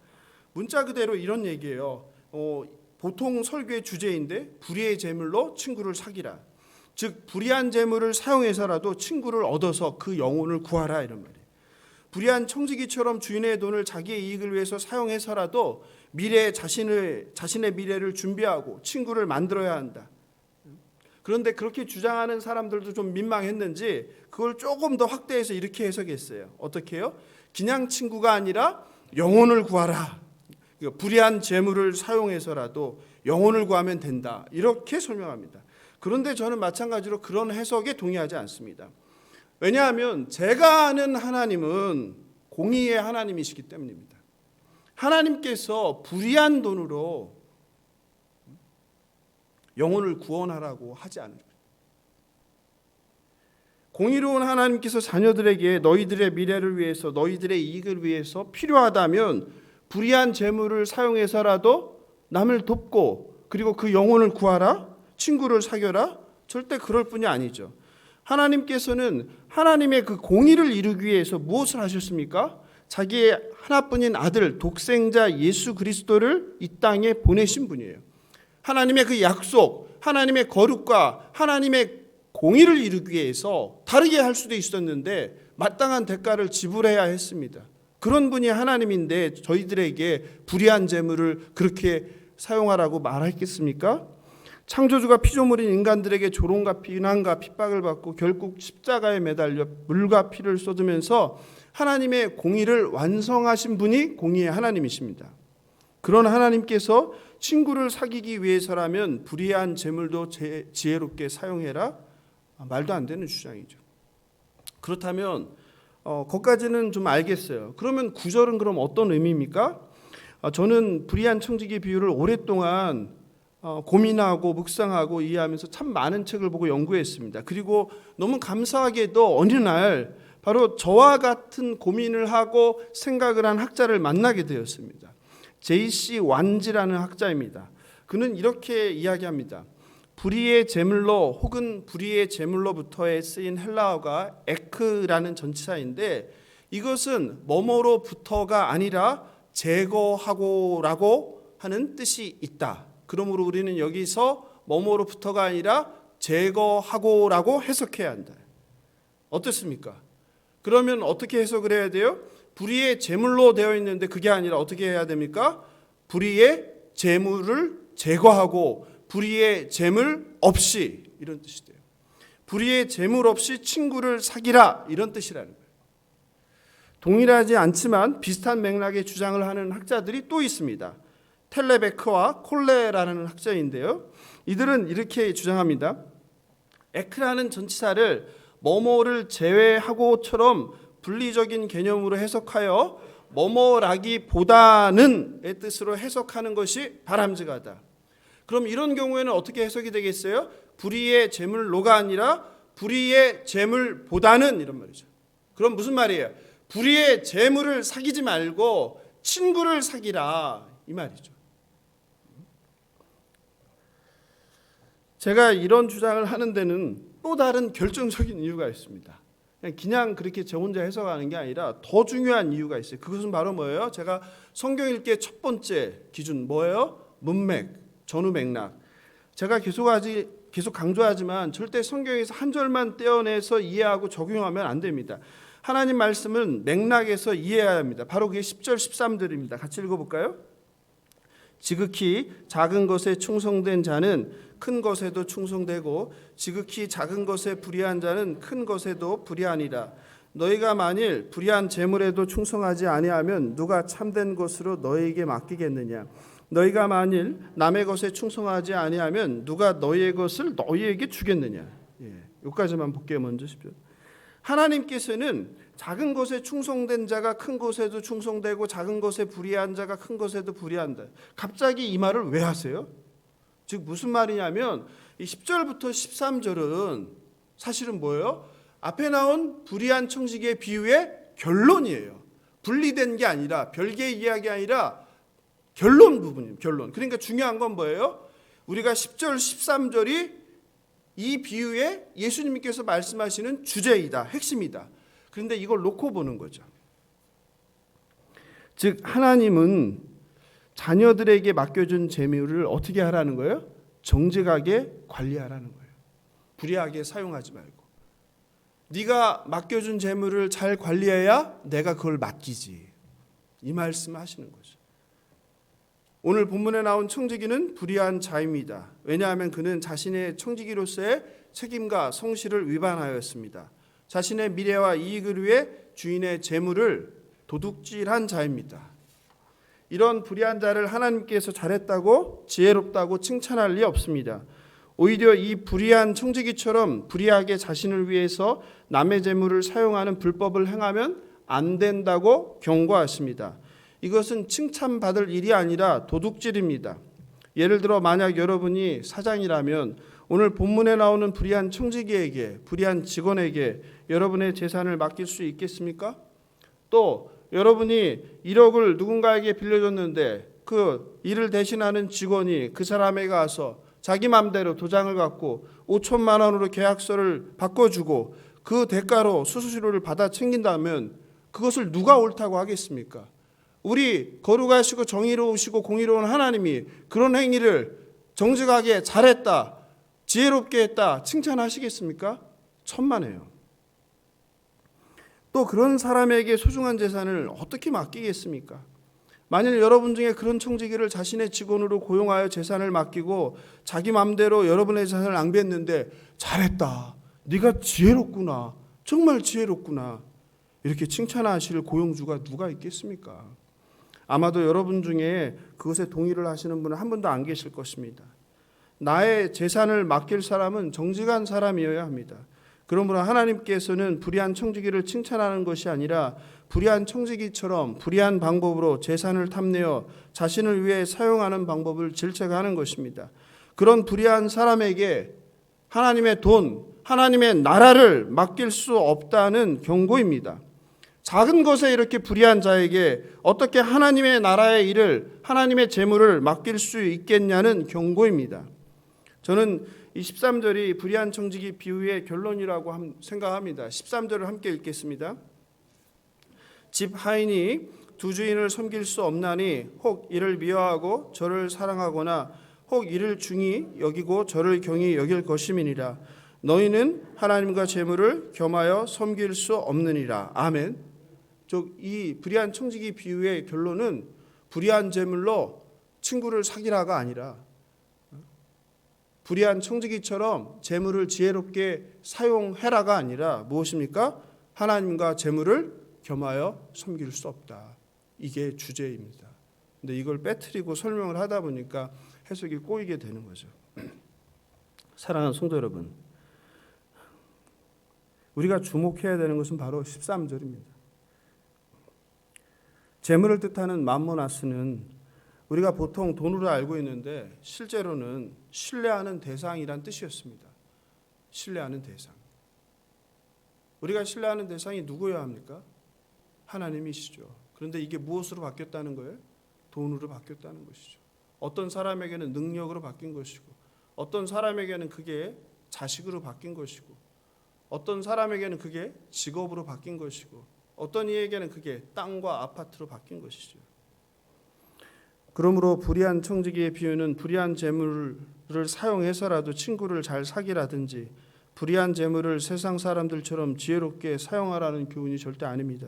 문자 그대로 이런 얘기예요. 보통 설교의 주제인데 불의의 재물로 친구를 사기라. 즉 불의한 재물을 사용해서라도 친구를 얻어서 그 영혼을 구하라 이런 말이에요. 불의한 청지기처럼 주인의 돈을 자기의 이익을 위해서 사용해서라도 자신의 미래를 준비하고 친구를 만들어야 한다. 그런데 그렇게 주장하는 사람들도 좀 민망했는지 그걸 조금 더 확대해서 이렇게 해석했어요. 어떻게 해요? 그냥 친구가 아니라 영혼을 구하라. 불의한 재물을 사용해서라도 영혼을 구하면 된다. 이렇게 설명합니다. 그런데 저는 마찬가지로 그런 해석에 동의하지 않습니다. 왜냐하면 제가 아는 하나님은 공의의 하나님이시기 때문입니다. 하나님께서 불의한 돈으로 영혼을 구원하라고 하지 않을 거예요. 공의로운 하나님께서 자녀들에게 너희들의 미래를 위해서 너희들의 이익을 위해서 필요하다면 불의한 재물을 사용해서라도 남을 돕고 그리고 그 영혼을 구하라, 친구를 사귀어라, 절대 그럴 뿐이 아니죠. 하나님께서는 하나님의 그 공의를 이루기 위해서 무엇을 하셨습니까? 자기의 하나뿐인 아들 독생자 예수 그리스도를 이 땅에 보내신 분이에요. 하나님의 그 약속, 하나님의 거룩과 하나님의 공의를 이루기 위해서 다르게 할 수도 있었는데 마땅한 대가를 지불해야 했습니다. 그런 분이 하나님인데 저희들에게 불의한 재물을 그렇게 사용하라고 말했겠습니까? 창조주가 피조물인 인간들에게 조롱과 비난과 핍박을 받고 결국 십자가에 매달려 물과 피를 쏟으면서 하나님의 공의를 완성하신 분이 공의의 하나님이십니다. 그런 하나님께서 친구를 사귀기 위해서라면 불의한 재물도 지혜롭게 사용해라? 말도 안 되는 주장이죠. 그렇다면 거기까지는 좀 알겠어요. 그러면 9절은 그럼 어떤 의미입니까? 저는 불의한 청지기 비유를 오랫동안 고민하고 묵상하고 이해하면서 참 많은 책을 보고 연구했습니다. 그리고 너무 감사하게도 어느 날 바로 저와 같은 고민을 하고 생각을 한 학자를 만나게 되었습니다. J.C. 완지라는 학자입니다. 그는 이렇게 이야기합니다. 불의의 제물로 혹은 불의의 제물로부터에 쓰인 헬라어가 에크라는 전치사인데 이것은 뭐뭐로부터가 아니라 제거하고라고 하는 뜻이 있다. 그러므로 우리는 여기서 뭐뭐로부터가 아니라 제거하고라고 해석해야 한다. 어떻습니까? 그러면 어떻게 해석을 해야 돼요? 불의의 제물로 되어 있는데 그게 아니라 어떻게 해야 됩니까? 불의의 제물을 제거하고 불의의 제물 없이 이런 뜻이 돼요. 불의의 제물 없이 친구를 사귀라 이런 뜻이라는 거예요. 동일하지 않지만 비슷한 맥락의 주장을 하는 학자들이 또 있습니다. 텔레베크와 콜레라는 학자인데요. 이들은 이렇게 주장합니다. 에크라는 전치사를 뭐뭐를 제외하고처럼 분리적인 개념으로 해석하여 뭐뭐라기보다는의 뜻으로 해석하는 것이 바람직하다. 그럼 이런 경우에는 어떻게 해석이 되겠어요? 불의의 제물로가 아니라 불의의 제물보다는 이런 말이죠. 그럼 무슨 말이에요? 불의의 제물을 사귀지 말고 친구를 사귀라 이 말이죠. 제가 이런 주장을 하는 데는 또 다른 결정적인 이유가 있습니다. 그냥 그렇게 저 혼자 해석하는 게 아니라 더 중요한 이유가 있어요. 그것은 바로 뭐예요? 제가 성경 읽기의 첫 번째 기준 뭐예요? 문맥, 전후 맥락. 제가 계속 강조하지만 절대 성경에서 한 절만 떼어내서 이해하고 적용하면 안 됩니다. 하나님 말씀은 맥락에서 이해해야 합니다. 바로 그게 10절 13절입니다. 같이 읽어볼까요? 지극히 작은 것에 충성된 자는 큰 것에도 충성되고 지극히 작은 것에 불의한 자는 큰 것에도 불의하니라. 너희가 만일 불의한 재물에도 충성하지 아니하면 누가 참된 것으로 너희에게 맡기겠느냐. 너희가 만일 남의 것에 충성하지 아니하면 누가 너희의 것을 너희에게 주겠느냐. 여기까지만 볼게요. 먼저 10절. 하나님께서는 작은 것에 충성된 자가 큰 것에도 충성되고 작은 것에 불의한 자가 큰 것에도 불의한다. 갑자기 이 말을 왜 하세요? 즉 무슨 말이냐면 이 10절부터 13절은 사실은 뭐예요? 앞에 나온 불의한 청지기의 비유의 결론이에요. 분리된 게 아니라 별개의 이야기 아니라 결론 부분이에요. 결론. 그러니까 중요한 건 뭐예요? 우리가 10절 13절이 이 비유에 예수님께서 말씀하시는 주제이다. 핵심이다. 그런데 이걸 놓고 보는 거죠. 즉 하나님은 자녀들에게 맡겨준 재물을 어떻게 하라는 거예요? 정직하게 관리하라는 거예요. 불의하게 사용하지 말고 네가 맡겨준 재물을 잘 관리해야 내가 그걸 맡기지. 이 말씀을 하시는 거죠. 오늘 본문에 나온 청지기는 불의한 자입니다. 왜냐하면 그는 자신의 청지기로서의 책임과 성실을 위반하였습니다. 자신의 미래와 이익을 위해 주인의 재물을 도둑질한 자입니다. 이런 불의한 자를 하나님께서 잘했다고 지혜롭다고 칭찬할 리 없습니다. 오히려 이 불의한 청지기처럼 불의하게 자신을 위해서 남의 재물을 사용하는 불법을 행하면 안 된다고 경고하십니다. 이것은 칭찬받을 일이 아니라 도둑질입니다. 예를 들어 만약 여러분이 사장이라면 오늘 본문에 나오는 불의한 청지기에게, 불의한 직원에게 여러분의 재산을 맡길 수 있겠습니까? 또 여러분이 1억을 누군가에게 빌려줬는데 그 일을 대신하는 직원이 그 사람에게 가서 자기 마음대로 도장을 갖고 5천만 원으로 계약서를 바꿔주고 그 대가로 수수료를 받아 챙긴다면 그것을 누가 옳다고 하겠습니까? 우리 거룩하시고 정의로우시고 공의로운 하나님이 그런 행위를 정직하게 잘했다, 지혜롭게 했다 칭찬하시겠습니까? 천만에요. 또 그런 사람에게 소중한 재산을 어떻게 맡기겠습니까? 만일 여러분 중에 그런 청지기를 자신의 직원으로 고용하여 재산을 맡기고 자기 마음대로 여러분의 재산을 낭비했는데 잘했다, 네가 지혜롭구나, 정말 지혜롭구나 이렇게 칭찬하실 고용주가 누가 있겠습니까? 아마도 여러분 중에 그것에 동의를 하시는 분은 한 분도 안 계실 것입니다. 나의 재산을 맡길 사람은 정직한 사람이어야 합니다. 그러므로 하나님께서는 불의한 청지기를 칭찬하는 것이 아니라 불의한 청지기처럼 불의한 방법으로 재산을 탐내어 자신을 위해 사용하는 방법을 질책하는 것입니다. 그런 불의한 사람에게 하나님의 돈, 하나님의 나라를 맡길 수 없다는 경고입니다. 작은 것에 이렇게 불의한 자에게 어떻게 하나님의 나라의 일을, 하나님의 재물을 맡길 수 있겠냐는 경고입니다. 저는 이 13절이 불의한 청지기 비유의 결론이라고 생각합니다. 13절을 함께 읽겠습니다. 집 하인이 두 주인을 섬길 수 없나니 혹 이를 미워하고 저를 사랑하거나 혹 이를 중히 여기고 저를 경히 여길 것임이니라. 너희는 하나님과 재물을 겸하여 섬길 수 없느니라. 아멘. 이 불의한 청지기 비유의 결론은 불의한 재물로 친구를 사귀라가 아니라 불의한 청지기처럼 재물을 지혜롭게 사용해라가 아니라 무엇입니까? 하나님과 재물을 겸하여 섬길 수 없다. 이게 주제입니다. 근데 이걸 빼뜨리고 설명을 하다 보니까 해석이 꼬이게 되는 거죠. 사랑하는 성도 여러분, 우리가 주목해야 되는 것은 바로 13절입니다. 재물을 뜻하는 맘모나스는 우리가 보통 돈으로 알고 있는데 실제로는 신뢰하는 대상이란 뜻이었습니다. 신뢰하는 대상. 우리가 신뢰하는 대상이 누구여야 합니까? 하나님이시죠. 그런데 이게 무엇으로 바뀌었다는 거예요? 돈으로 바뀌었다는 것이죠. 어떤 사람에게는 능력으로 바뀐 것이고 어떤 사람에게는 그게 자식으로 바뀐 것이고 어떤 사람에게는 그게 직업으로 바뀐 것이고 어떤 이에게는 그게 땅과 아파트로 바뀐 것이죠. 그러므로 불의한 청지기의 비유는 불의한 재물을 사용해서라도 친구를 잘 사귀라든지 불의한 재물을 세상 사람들처럼 지혜롭게 사용하라는 교훈이 절대 아닙니다.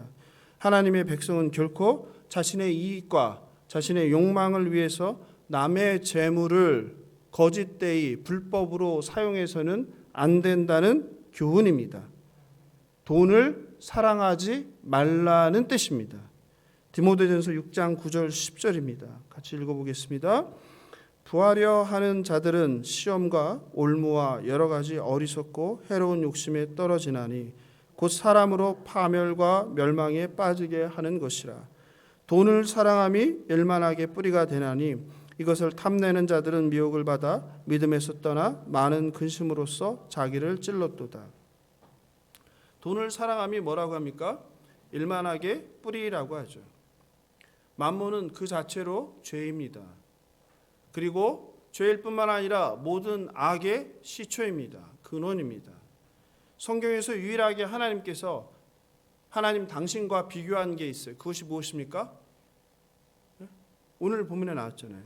하나님의 백성은 결코 자신의 이익과 자신의 욕망을 위해서 남의 재물을 거짓되이 불법으로 사용해서는 안 된다는 교훈입니다. 돈을 사랑하지 말라는 뜻입니다. 디모데전서 6장 9절 10절입니다. 같이 읽어보겠습니다. 부하려 하는 자들은 시험과 올무와 여러 가지 어리석고 해로운 욕심에 떨어지나니 곧 사람으로 파멸과 멸망에 빠지게 하는 것이라. 돈을 사랑함이 일만하게 뿌리가 되나니 이것을 탐내는 자들은 미혹을 받아 믿음에서 떠나 많은 근심으로써 자기를 찔렀도다. 돈을 사랑함이 뭐라고 합니까? 일만하게 뿌리라고 하죠. 만몬은 그 자체로 죄입니다. 그리고 죄일 뿐만 아니라 모든 악의 시초입니다. 근원입니다. 성경에서 유일하게 하나님께서 하나님 당신과 비교한 게 있어요. 그것이 무엇입니까? 오늘 본문에 나왔잖아요.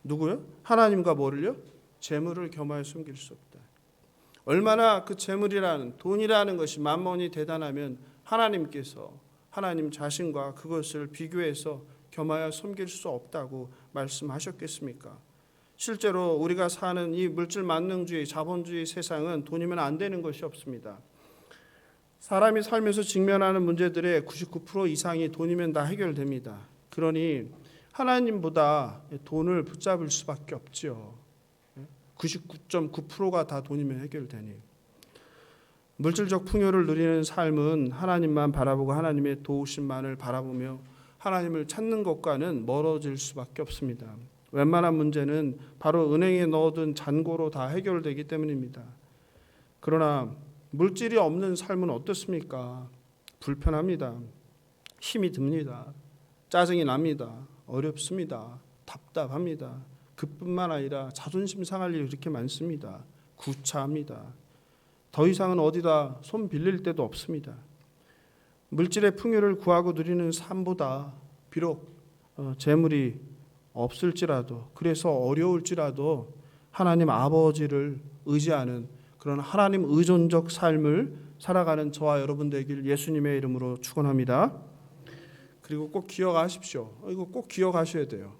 누구요? 하나님과 뭐를요? 재물을 겸하여 숨길 수 없다. 얼마나 그 재물이라는 돈이라는 것이 만몬이 대단하면 하나님께서 하나님 자신과 그것을 비교해서 겸하여 섬길 수 없다고 말씀하셨겠습니까? 실제로 우리가 사는 이 물질 만능주의, 자본주의 세상은 돈이면 안 되는 것이 없습니다. 사람이 살면서 직면하는 문제들의 99% 이상이 돈이면 다 해결됩니다. 그러니 하나님보다 돈을 붙잡을 수밖에 없죠. 99.9%가 다 돈이면 해결되니. 물질적 풍요를 누리는 삶은 하나님만 바라보고 하나님의 도우심만을 바라보며 하나님을 찾는 것과는 멀어질 수밖에 없습니다. 웬만한 문제는 바로 은행에 넣어둔 잔고로 다 해결되기 때문입니다. 그러나 물질이 없는 삶은 어떻습니까? 불편합니다. 힘이 듭니다. 짜증이 납니다. 어렵습니다. 답답합니다. 그뿐만 아니라 자존심 상할 일이 그렇게 많습니다. 구차합니다. 더 이상은 어디다 손 빌릴 데도 없습니다. 물질의 풍요를 구하고 누리는 삶보다 비록 재물이 없을지라도, 그래서 어려울지라도 하나님 아버지를 의지하는 그런 하나님 의존적 삶을 살아가는 저와 여러분 되길 예수님의 이름으로 축원합니다. 그리고 꼭 기억하십시오. 이거 꼭 기억하셔야 돼요.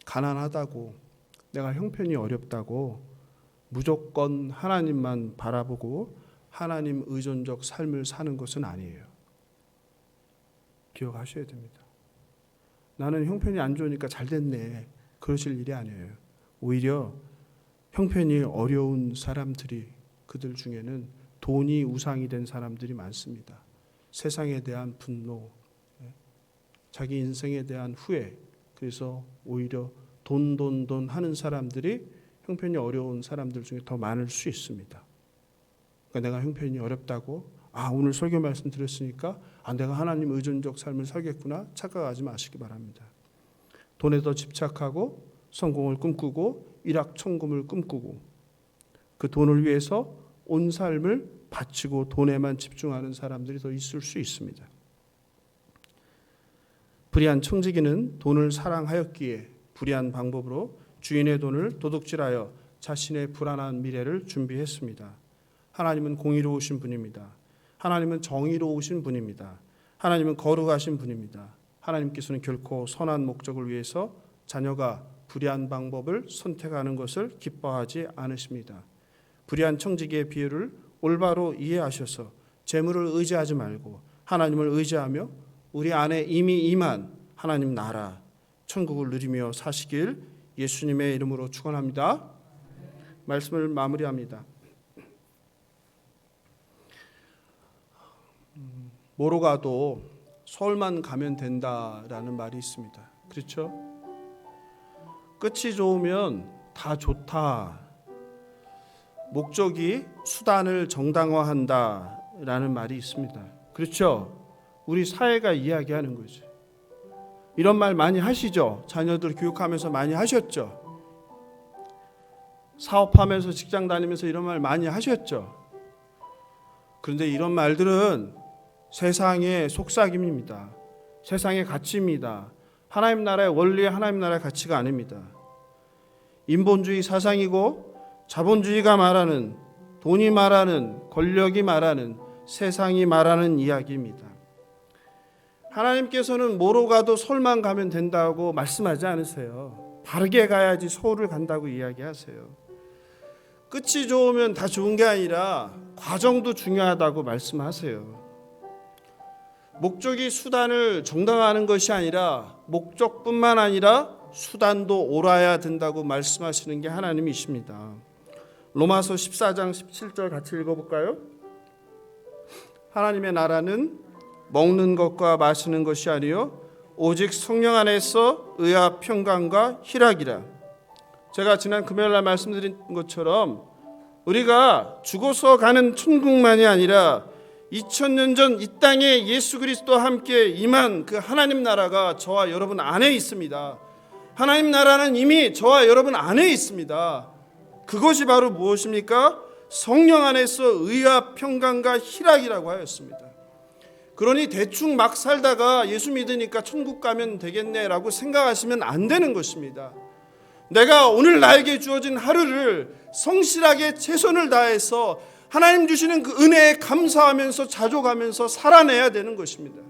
가난하다고, 내가 형편이 어렵다고 무조건 하나님만 바라보고 하나님 의존적 삶을 사는 것은 아니에요. 기억하셔야 됩니다. 나는 형편이 안 좋으니까 잘 됐네, 그러실 일이 아니에요. 오히려 형편이 어려운 사람들이, 그들 중에는 돈이 우상이 된 사람들이 많습니다. 세상에 대한 분노, 자기 인생에 대한 후회, 그래서 오히려 돈 하는 사람들이 형편이 어려운 사람들 중에 더 많을 수 있습니다. 그러니까 내가 형편이 어렵다고 오늘 설교 말씀 들었으니까 내가 하나님 의존적 삶을 살겠구나 착각하지 마시기 바랍니다. 돈에 더 집착하고 성공을 꿈꾸고 일확천금을 꿈꾸고 그 돈을 위해서 온 삶을 바치고 돈에만 집중하는 사람들이 더 있을 수 있습니다. 불의한 청지기는 돈을 사랑하였기에 불의한 방법으로 주인의 돈을 도둑질하여 자신의 불안한 미래를 준비했습니다. 하나님은 공의로우신 분입니다. 하나님은 정의로우신 분입니다. 하나님은 거룩하신 분입니다. 하나님께서는 결코 선한 목적을 위해서 자녀가 불의한 방법을 선택하는 것을 기뻐하지 않으십니다. 불의한 청지기의 비유를 올바로 이해하셔서 재물을 의지하지 말고 하나님을 의지하며 우리 안에 이미 임한 하나님 나라 천국을 누리며 사시길 예수님의 이름으로 축원합니다. 말씀을 마무리합니다. 뭐로 가도 서울만 가면 된다라는 말이 있습니다. 그렇죠? 끝이 좋으면 다 좋다. 목적이 수단을 정당화한다라는 말이 있습니다. 그렇죠? 우리 사회가 이야기하는 거죠. 이런 말 많이 하시죠? 자녀들 교육하면서 많이 하셨죠? 사업하면서 직장 다니면서 이런 말 많이 하셨죠? 그런데 이런 말들은 세상의 속삭임입니다. 세상의 가치입니다. 하나님 나라의 원리, 하나님 나라의 가치가 아닙니다. 인본주의 사상이고 자본주의가 말하는, 돈이 말하는, 권력이 말하는, 세상이 말하는 이야기입니다. 하나님께서는 뭐로 가도 서울만 가면 된다고 말씀하지 않으세요. 바르게 가야지 서울을 간다고 이야기하세요. 끝이 좋으면 다 좋은 게 아니라 과정도 중요하다고 말씀하세요. 목적이 수단을 정당화하는 것이 아니라 목적뿐만 아니라 수단도 옳아야 된다고 말씀하시는 게 하나님이십니다. 로마서 14장 17절 같이 읽어볼까요? 하나님의 나라는 먹는 것과 마시는 것이 아니요 오직 성령 안에서 의와 평강과 희락이라. 제가 지난 금요일날 말씀드린 것처럼 우리가 죽어서 가는 천국만이 아니라 2000년 전 이 땅에 예수 그리스도와 함께 임한 그 하나님 나라가 저와 여러분 안에 있습니다. 하나님 나라는 이미 저와 여러분 안에 있습니다. 그것이 바로 무엇입니까? 성령 안에서 의와 평강과 희락이라고 하였습니다. 그러니 대충 막 살다가 예수 믿으니까 천국 가면 되겠네라고 생각하시면 안 되는 것입니다. 내가 오늘 나에게 주어진 하루를 성실하게 최선을 다해서 하나님 주시는 그 은혜에 감사하면서 자족하면서 살아내야 되는 것입니다.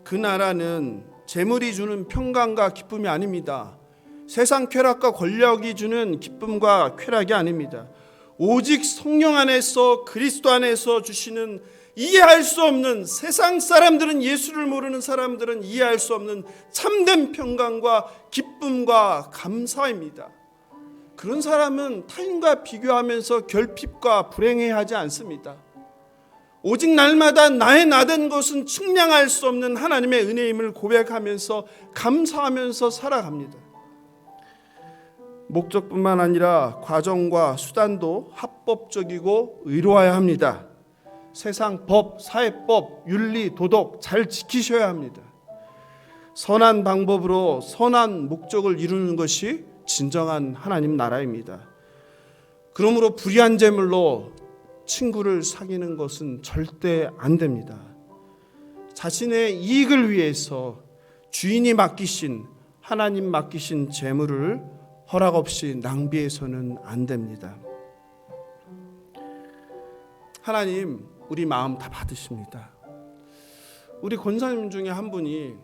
그 나라는 재물이 주는 평강과 기쁨이 아닙니다. 세상 쾌락과 권력이 주는 기쁨과 쾌락이 아닙니다. 오직 성령 안에서 그리스도 안에서 주시는 이해할 수 없는, 세상 사람들은, 예수를 모르는 사람들은 이해할 수 없는 참된 평강과 기쁨과 감사입니다. 그런 사람은 타인과 비교하면서 결핍과 불행해하지 않습니다. 오직 날마다 나의 나된 것은 측량할 수 없는 하나님의 은혜임을 고백하면서 감사하면서 살아갑니다. 목적뿐만 아니라 과정과 수단도 합법적이고 의로워야 합니다. 세상 법, 사회법, 윤리, 도덕 잘 지키셔야 합니다. 선한 방법으로 선한 목적을 이루는 것이 진정한 하나님 나라입니다. 그러므로 불의한 재물로 친구를 사귀는 것은 절대 안 됩니다. 자신의 이익을 위해서 주인이 맡기신, 하나님 맡기신 재물을 허락 없이 낭비해서는 안 됩니다. 하나님 우리 마음 다 받으십니다. 우리 권사님 중에 한 분이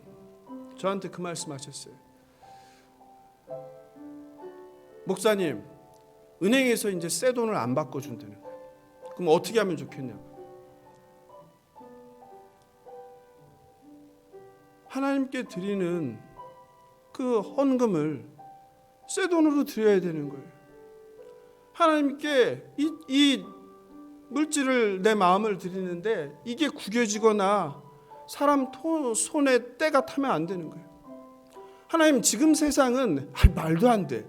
저한테 그 말씀하셨어요. 목사님, 은행에서 이제 새 돈을 안 바꿔준다는 거예요. 그럼 어떻게 하면 좋겠냐고. 하나님께 드리는 그 헌금을 새 돈으로 드려야 되는 거예요. 하나님께 이 물질을, 내 마음을 드리는데 이게 구겨지거나 사람 손에 때가 타면 안 되는 거예요. 하나님, 지금 세상은 말도 안 돼.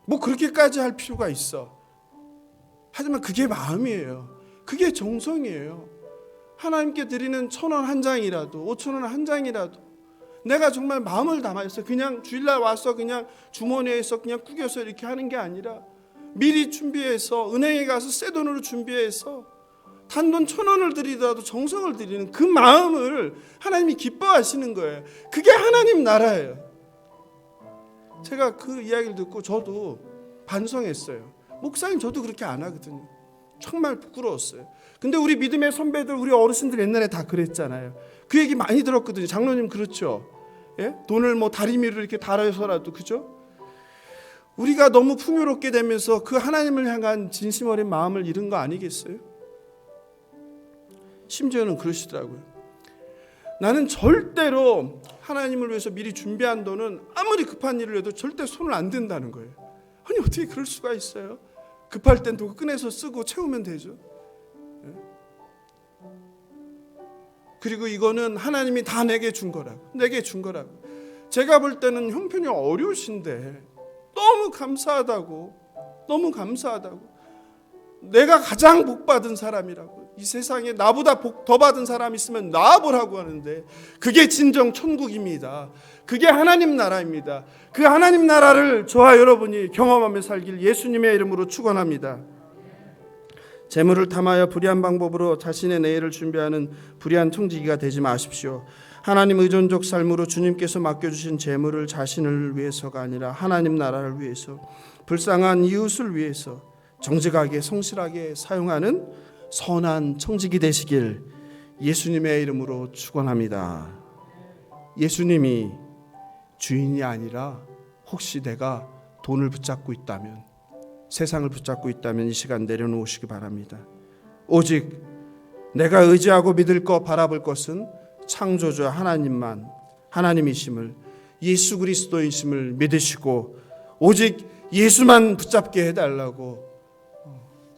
뭐 그렇게까지 할 필요가 있어. 하지만 그게 마음이에요. 그게 정성이에요. 하나님께 드리는 1,000원 한 장이라도 5,000원 한 장이라도 내가 정말 마음을 담아서 그냥 주일날 와서 그냥 주머니에서 그냥 구겨서 이렇게 하는 게 아니라 미리 준비해서 은행에 가서 새 돈으로 준비해서 단돈 1,000원을 드리더라도 정성을 드리는 그 마음을 하나님이 기뻐하시는 거예요. 그게 하나님 나라예요. 제가 그 이야기를 듣고 저도 반성했어요. 목사님, 저도 그렇게 안 하거든요. 정말 부끄러웠어요. 근데 우리 믿음의 선배들, 우리 어르신들 옛날에 다 그랬잖아요. 그 얘기 많이 들었거든요. 장로님 그렇죠? 예? 돈을 뭐 다리미로 이렇게 달아서라도, 그죠? 우리가 너무 풍요롭게 되면서 그 하나님을 향한 진심 어린 마음을 잃은 거 아니겠어요? 심지어는 그러시더라고요. 나는 절대로 하나님을 위해서 미리 준비한 돈은 아무리 급한 일을 해도 절대 손을 안 댄다는 거예요. 아니, 어떻게 그럴 수가 있어요? 급할 땐 또 꺼내서 쓰고 채우면 되죠. 그리고 이거는 하나님이 다 내게 준 거라고. 제가 볼 때는 형편이 어려우신데 너무 감사하다고. 내가 가장 복 받은 사람이라고. 이 세상에 나보다 복 더 받은 사람 있으면 나와보라고 하는데 그게 진정 천국입니다. 그게 하나님 나라입니다. 그 하나님 나라를 저와 여러분이 경험하며 살길 예수님의 이름으로 축원합니다. 재물을 탐하여 불의한 방법으로 자신의 내일을 준비하는 불의한 청지기가 되지 마십시오. 하나님 의존적 삶으로 주님께서 맡겨주신 재물을 자신을 위해서가 아니라 하나님 나라를 위해서, 불쌍한 이웃을 위해서 정직하게 성실하게 사용하는 선한 청지기 되시길 예수님의 이름으로 축원합니다. 예수님이 주인이 아니라 혹시 내가 돈을 붙잡고 있다면, 세상을 붙잡고 있다면 이 시간 내려놓으시기 바랍니다. 오직 내가 의지하고 믿을 것, 바라볼 것은 창조주 하나님만, 하나님이심을, 예수 그리스도이심을 믿으시고 오직 예수만 붙잡게 해달라고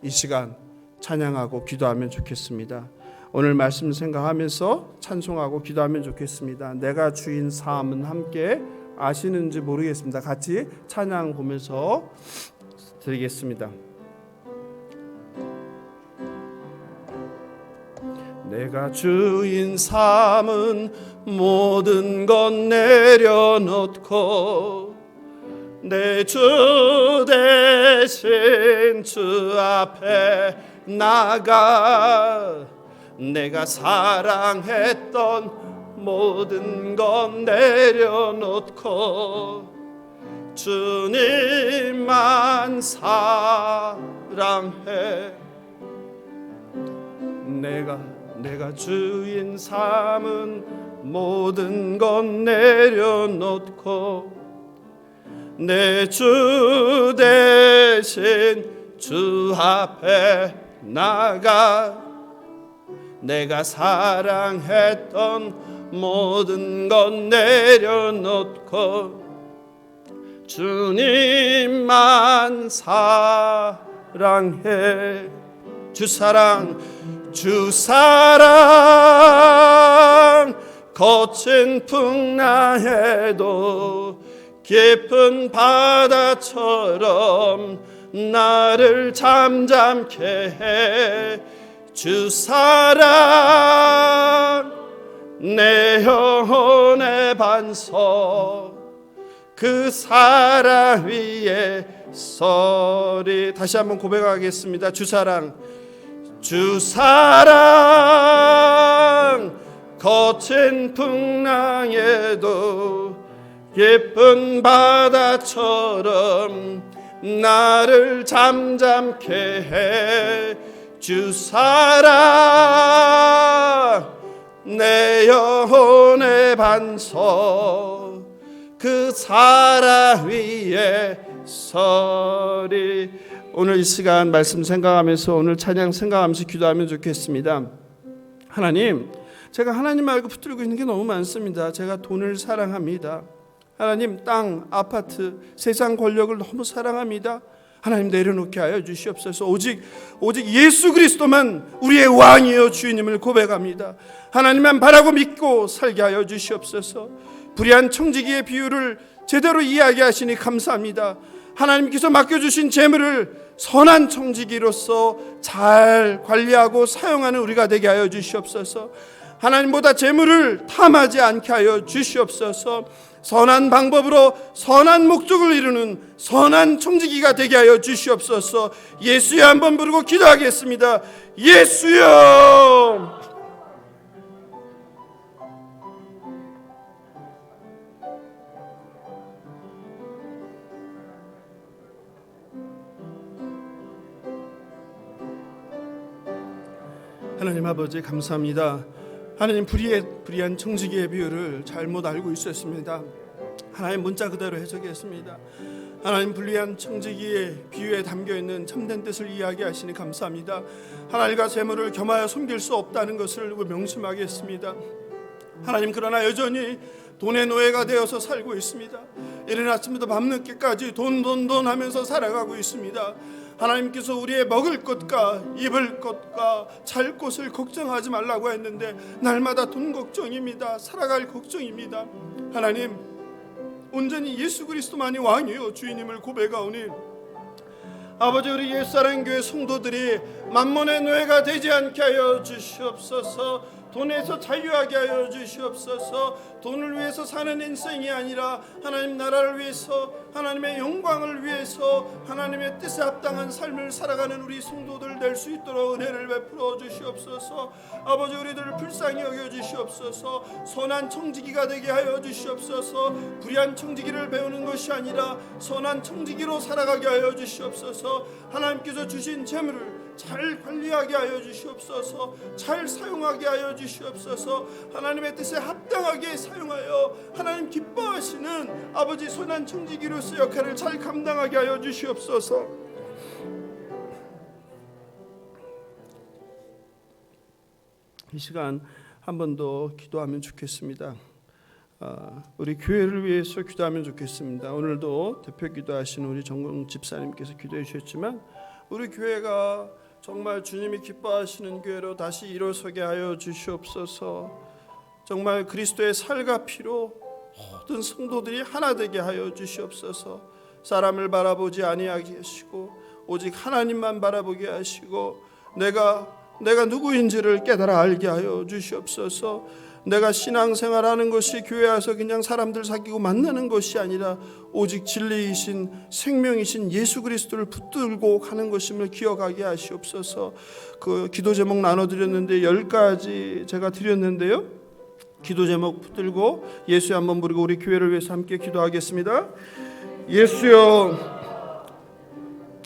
이 시간 찬양하고 기도하면 좋겠습니다. 오늘 말씀 생각하면서 찬송하고 기도하면 좋겠습니다. 내가 주인 삶은 함께 아시는지 모르겠습니다. 같이 찬양 보면서 드리겠습니다. 내가 주인 삼은 모든 것 내려놓고 내 주 대신 주 앞에 나가 내가 사랑했던 모든 건 내려놓고 주님만 사랑해. 내가 주인 삼은 모든 건 내려놓고 내 주 대신 주 앞에 나가 내가 사랑했던 모든 건 내려놓고 주님만 사랑해. 주 사랑 거친 풍랑에도 깊은 바다처럼 나를 잠잠케 해. 주 사랑 내 영혼의 반석 그 사랑 위에 서리. 다시 한번 고백하겠습니다. 주 사랑 거친 풍랑에도 깊은 바다처럼 나를 잠잠케 해. 주 사랑 내 영혼의 반석 그 사랑 위에 서리. 오늘 이 시간 말씀 생각하면서 오늘 찬양 생각하면서 기도하면 좋겠습니다. 하나님, 제가 하나님 말고 붙들고 있는 게 너무 많습니다. 제가 돈을 사랑합니다. 하나님, 땅, 아파트, 세상 권력을 너무 사랑합니다. 하나님, 내려놓게 하여 주시옵소서. 오직 예수 그리스도만 우리의 왕이여 주님을 고백합니다. 하나님만 바라고 믿고 살게 하여 주시옵소서. 불의한 청지기의 비유를 제대로 이야기하시니 감사합니다. 하나님께서 맡겨주신 재물을 선한 청지기로서 잘 관리하고 사용하는 우리가 되게 하여 주시옵소서. 하나님보다 재물을 탐하지 않게 하여 주시옵소서. 선한 방법으로 선한 목적을 이루는 선한 청지기가 되게 하여 주시옵소서. 예수여 한번 부르고 기도하겠습니다. 예수여. 하나님 아버지 감사합니다. 하나님, 불의한 청지기의 비유를 잘못 알고 있었습니다. 하나님, 문자 그대로 해석했습니다. 하나님, 불의한 청지기의 비유에 담겨있는 참된 뜻을 이야기하시니 감사합니다. 하나님과 재물을 겸하여 섬길 수 없다는 것을 명심하겠습니다. 하나님, 그러나 여전히 돈의 노예가 되어서 살고 있습니다. 이른 아침부터 밤늦게까지 돈 하면서 살아가고 있습니다. 하나님께서 우리의 먹을 것과 입을 것과 잘 곳을 걱정하지 말라고 했는데 날마다 돈 걱정입니다. 살아갈 걱정입니다. 하나님, 온전히 예수 그리스도만이 왕이요 주인님을 고백하오니 아버지, 우리 옛사랑교회 성도들이 만몬의 노예가 되지 않게 하여 주시옵소서. 돈에서 자유하게 하여 주시옵소서. 돈을 위해서 사는 인생이 아니라 하나님 나라를 위해서, 하나님의 영광을 위해서 하나님의 뜻에 합당한 삶을 살아가는 우리 성도들 될 수 있도록 은혜를 베풀어 주시옵소서. 아버지, 우리들을 불쌍히 여겨 주시옵소서. 선한 청지기가 되게 하여 주시옵소서. 불의한 청지기를 배우는 것이 아니라 선한 청지기로 살아가게 하여 주시옵소서. 하나님께서 주신 재물을 잘 관리하게 하여 주시옵소서. 잘 사용하게 하여 주시옵소서. 하나님의 뜻에 합당하게 사용하여 하나님 기뻐하시는 아버지 선한 청지기로서 역할을 잘 감당하게 하여 주시옵소서. 이 시간 한 번 더 기도하면 좋겠습니다. 우리 교회를 위해서 기도하면 좋겠습니다. 오늘도 대표 기도하신 우리 정공 집사님께서 기도해 주셨지만 우리 교회가 정말 주님이 기뻐하시는 교회로 다시 일어서게 하여 주시옵소서. 정말 그리스도의 살과 피로 모든 성도들이 하나 되게 하여 주시옵소서. 사람을 바라보지 아니하게 하시고 오직 하나님만 바라보게 하시고 내가 누구인지를 깨달아 알게 하여 주시옵소서. 내가 신앙생활하는 것이 교회 와서 그냥 사람들 사귀고 만나는 것이 아니라 오직 진리이신 생명이신 예수 그리스도를 붙들고 가는 것임을 기억하게 하시옵소서. 그 기도 제목 나눠드렸는데 10가지 제가 드렸는데요. 기도 제목 붙들고 예수여 한번 부르고 우리 교회를 위해서 함께 기도하겠습니다. 예수여,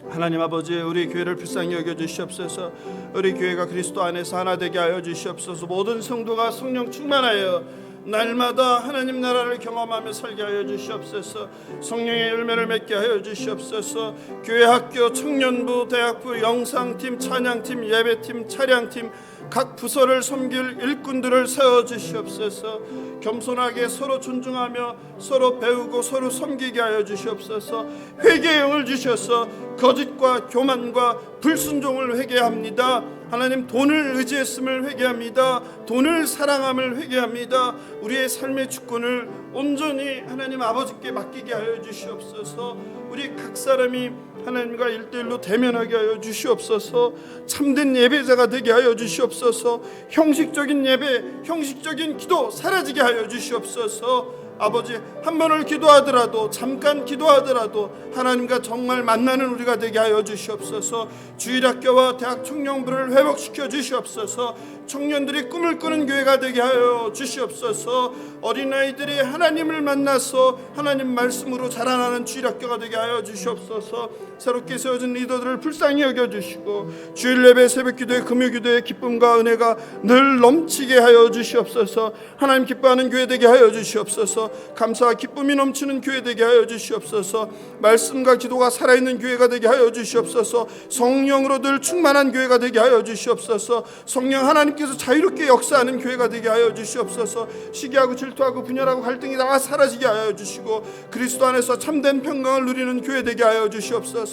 하나님 아버지, 우리 교회를 불쌍히 여겨 주시옵소서. 우리 교회가 그리스도 안에서 하나 되게 하여 주시옵소서. 모든 성도가 성령 충만하여 날마다 하나님 나라를 경험하며 살게 하여 주시옵소서. 성령의 열매를 맺게 하여 주시옵소서. 교회, 학교, 청년부, 대학부, 영상팀, 찬양팀, 예배팀, 차량팀 각 부서를 섬길 일꾼들을 세워 주시옵소서. 겸손하게 서로 존중하며 서로 배우고 서로 섬기게 하여 주시옵소서. 회개의 영을 주셔서 거짓과 교만과 불순종을 회개합니다. 하나님, 돈을 의지했음을 회개합니다. 돈을 사랑함을 회개합니다. 우리의 삶의 주권을 온전히 하나님 아버지께 맡기게 하여 주시옵소서. 우리 각 사람이 하나님과 일대일로 대면하게 하여 주시옵소서. 참된 예배자가 되게 하여 주시옵소서. 형식적인 예배, 형식적인 기도 사라지게 하여 주시옵소서. 아버지, 한 번을 기도하더라도, 잠깐 기도하더라도 하나님과 정말 만나는 우리가 되게 하여 주시옵소서. 주일학교와 대학 청년부를 회복시켜 주시옵소서. 청년들이 꿈을 꾸는 교회가 되게 하여 주시옵소서. 어린아이들이 하나님을 만나서 하나님 말씀으로 자라나는 주일학교가 되게 하여 주시옵소서. 새롭게 세워진 리더들을 불쌍히 여겨주시고 주일 예배, 새벽기도의 금요기도의 기쁨과 은혜가 늘 넘치게 하여 주시옵소서. 하나님 기뻐하는 교회 되게 하여 주시옵소서. 감사와 기쁨이 넘치는 교회 되게 하여 주시옵소서. 말씀과 기도가 살아있는 교회가 되게 하여 주시옵소서. 성령으로 늘 충만한 교회가 되게 하여 주시옵소서. 성령 하나님께서 자유롭게 역사하는 교회가 되게 하여 주시옵소서. 시기하고 질투하고 분열하고 갈등이 다 사라지게 하여 주시고 그리스도 안에서 참된 평강을 누리는 교회 되게 하여 주시옵소서.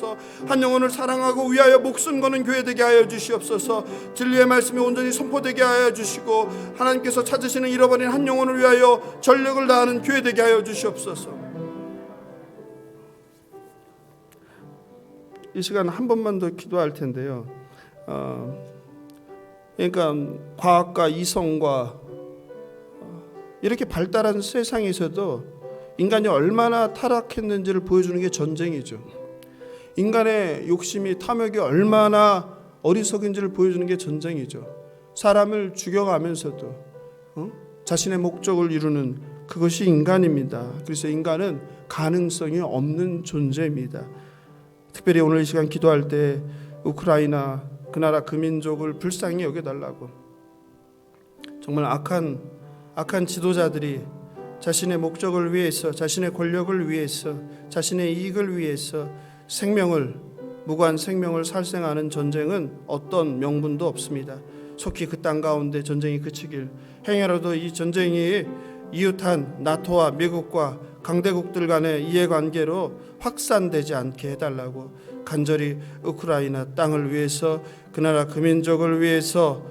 한 영혼을 사랑하고 위하여 목숨 거는 교회 되게 하여 주시옵소서. 진리의 말씀이 온전히 선포되게 하여 주시고 하나님께서 찾으시는 잃어버린 한 영혼을 위하여 전력을 다하는 교회 되게 하여 주시옵소서. 이 시간 한 번만 더 기도할 텐데요. 그러니까 과학과 이성과 이렇게 발달한 세상에서도 인간이 얼마나 타락했는지를 보여주는 게 전쟁이죠. 인간의 욕심이, 탐욕이 얼마나 어리석은지를 보여주는 게 전쟁이죠. 사람을 죽여가면서도 자신의 목적을 이루는 그것이 인간입니다. 그래서 인간은 가능성이 없는 존재입니다. 특별히 오늘 이 시간 기도할 때 우크라이나 그 나라 그 민족을 불쌍히 여겨달라고, 정말 악한 지도자들이 자신의 목적을 위해서, 자신의 권력을 위해서, 자신의 이익을 위해서 무고한 생명을 살생하는 전쟁은 어떤 명분도 없습니다. 속히 그 땅 가운데 전쟁이 그치길, 행여라도 이 전쟁이 이웃한 나토와 미국과 강대국들 간의 이해관계로 확산되지 않게 해달라고 간절히 우크라이나 땅을 위해서, 그 나라 그 민족을 위해서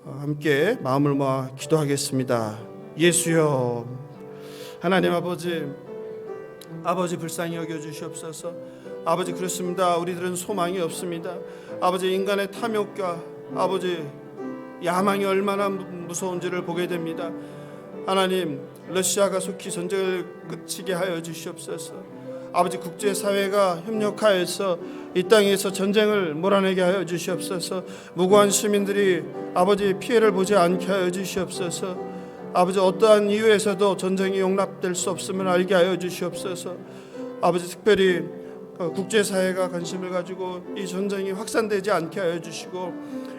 함께 마음을 모아 기도하겠습니다. 예수여, 하나님 아버지 불쌍히 여겨주시옵소서. 아버지, 그렇습니다. 우리들은 소망이 없습니다. 아버지, 인간의 탐욕과 아버지 야망이 얼마나 무서운지를 보게 됩니다. 하나님, 러시아가 속히 전쟁을 끝이게 하여 주시옵소서. 아버지, 국제사회가 협력하여서 이 땅에서 전쟁을 몰아내게 하여 주시옵소서. 무고한 시민들이 아버지 피해를 보지 않게 하여 주시옵소서. 아버지, 어떠한 이유에서도 전쟁이 용납될 수 없음을 알게 하여 주시옵소서. 아버지, 특별히 국제사회가 관심을 가지고 이 전쟁이 확산되지 않게 하여 주시고,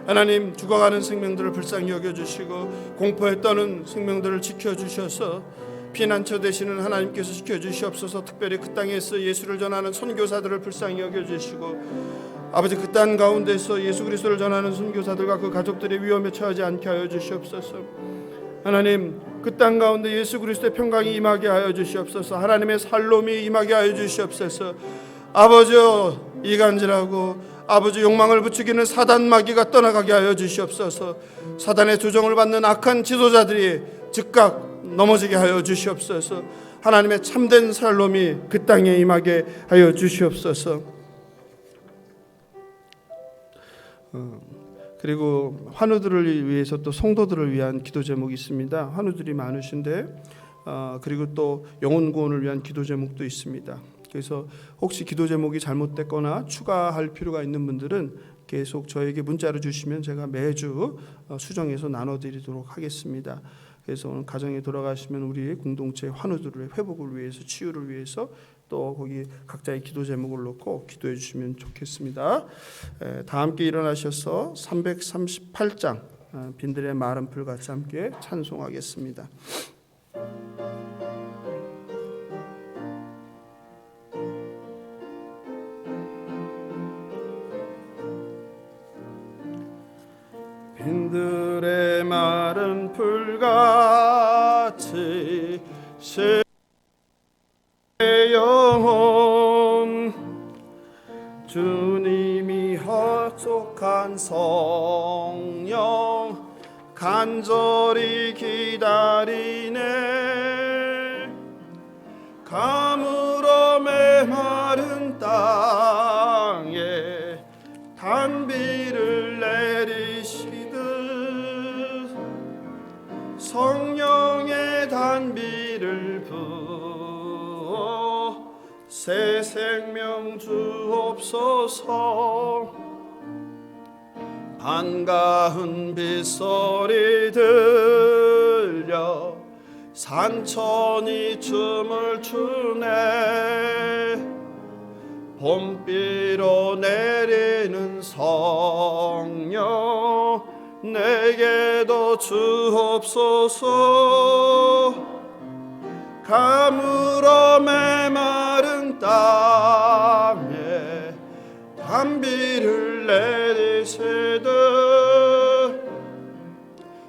하나님, 죽어가는 생명들을 불쌍히 여겨주시고 공포에 떠는 생명들을 지켜주셔서 피난처 되시는 하나님께서 지켜주시옵소서. 특별히 그 땅에서 예수를 전하는 선교사들을 불쌍히 여겨주시고 아버지, 그 땅 가운데서 예수 그리스도를 전하는 선교사들과 그 가족들의 위험에 처하지 않게 하여 주시옵소서. 하나님, 그 땅 가운데 예수 그리스도의 평강이 임하게 하여 주시옵소서. 하나님의 살롬이 임하게 하여 주시옵소서. 아버지여, 이간질하고 아버지 욕망을 부추기는 사단 마귀가 떠나가게 하여 주시옵소서. 사단의 조종을 받는 악한 지도자들이 즉각 넘어지게 하여 주시옵소서. 하나님의 참된 살롬이 그 땅에 임하게 하여 주시옵소서. 그리고 환우들을 위해서 또 성도들을 위한 기도 제목이 있습니다. 환우들이 많으신데 그리고 또 영혼 구원을 위한 기도 제목도 있습니다. 그래서 혹시 기도 제목이 잘못됐거나 추가할 필요가 있는 분들은 계속 저에게 문자를 주시면 제가 매주 수정해서 나눠드리도록 하겠습니다. 그래서 오늘 가정에 돌아가시면 우리의 공동체의 환우들을 회복을 위해서, 치유를 위해서 또 거기 각자의 기도 제목을 놓고 기도해 주시면 좋겠습니다. 다 함께 일어나셔서 338장 빈들의 마른 풀 같이 함께 찬송하겠습니다. 빈들의 마른 풀같이 영혼 주님이 약속한 성령 간절히 기다리네. 가물어 메마른 땅에 단비를 내리시듯 성령의 단비를 부어 새 생명 주옵소서. 반가운 빗소리 들려 산천이 춤을 추네. 봄비로 내리는 성령 내게도 주옵소서. 가물어 메마른 땅에 단비를 내리시듯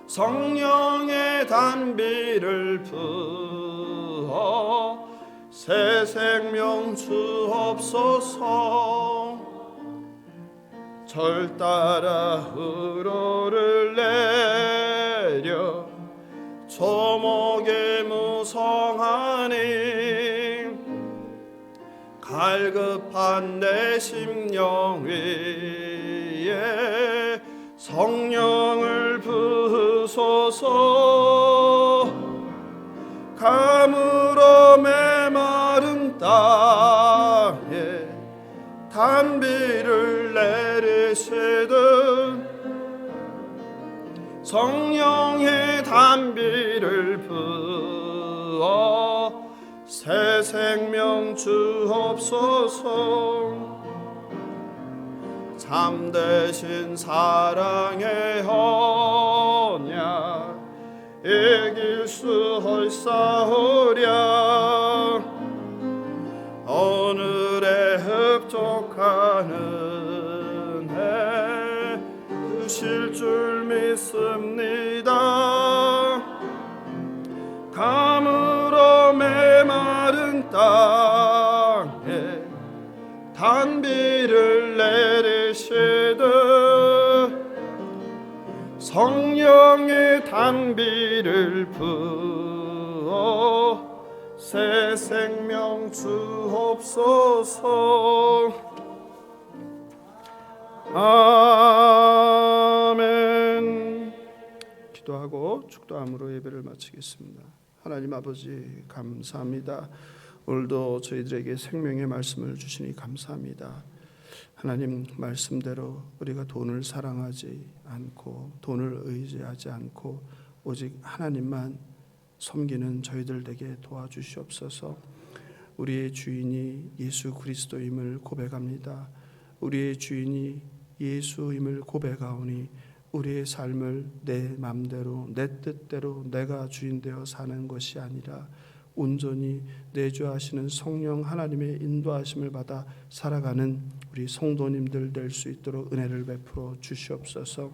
성령의 단비를 부어 새 생명 주옵소서. 절 따라 흐로를 내려 조목에 무성하니 갈급한 내 심령 위에 성령을 부으소서. 가물어 메마른 땅에 단비를 내리시듯 성령의 단비를 부어 새 생명 주옵소서. 참되신 사랑의 언약 이길 수 헐사오랴. 오늘의 흡족한 은혜 주실 줄 믿습니다. 가물어 메마른 땅에 단비를 내리시듯 성령의 단비를 부어 새 생명 주옵소서. 아멘. 기도하고 축도함으로 예배를 마치겠습니다. 하나님 아버지 감사합니다. 오늘도 저희들에게 생명의 말씀을 주시니 감사합니다. 하나님 말씀대로 우리가 돈을 사랑하지 않고 돈을 의지하지 않고 오직 하나님만 섬기는 저희들 되게 도와주시옵소서. 우리의 주인이 예수 그리스도임을 고백합니다. 우리의 주인이 예수임을 고백하오니 우리의 삶을 내 맘대로 내 뜻대로 내가 주인 되어 사는 것이 아니라 온전히 내주하시는 성령 하나님의 인도하심을 받아 살아가는 우리 성도님들 될 수 있도록 은혜를 베풀어 주시옵소서.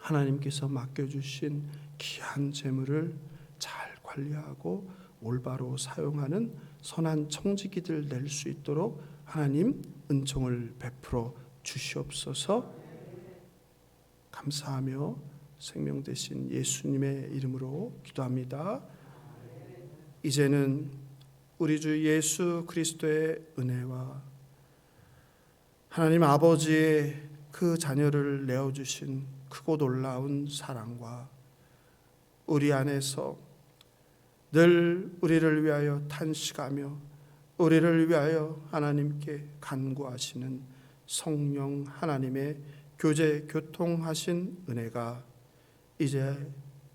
하나님께서 맡겨주신 귀한 재물을 잘 관리하고 올바로 사용하는 선한 청지기들 될 수 있도록 하나님 은총을 베풀어 주시옵소서. 감사하며 생명 되신 예수님의 이름으로 기도합니다. 이제는 우리 주 예수 그리스도의 은혜와 하나님 아버지의 그 자녀를 내어주신 크고 놀라운 사랑과 우리 안에서 늘 우리를 위하여 탄식하며 우리를 위하여 하나님께 간구하시는 성령 하나님의 교제 교통하신 은혜가 이제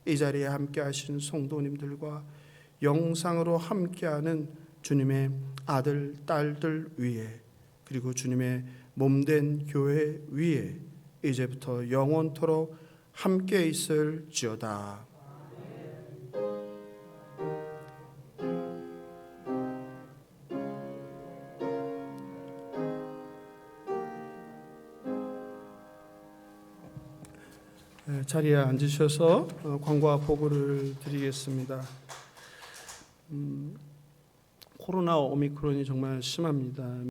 이 자리에 함께하신 성도님들과 영상으로 함께하는 주님의 아들, 딸들 위에, 그리고 주님의 몸된 교회 위에 이제부터 영원토록 함께 있을지어다. 자리에 앉으셔서 광고와 보고를 드리겠습니다. 코로나 오미크론이 정말 심합니다.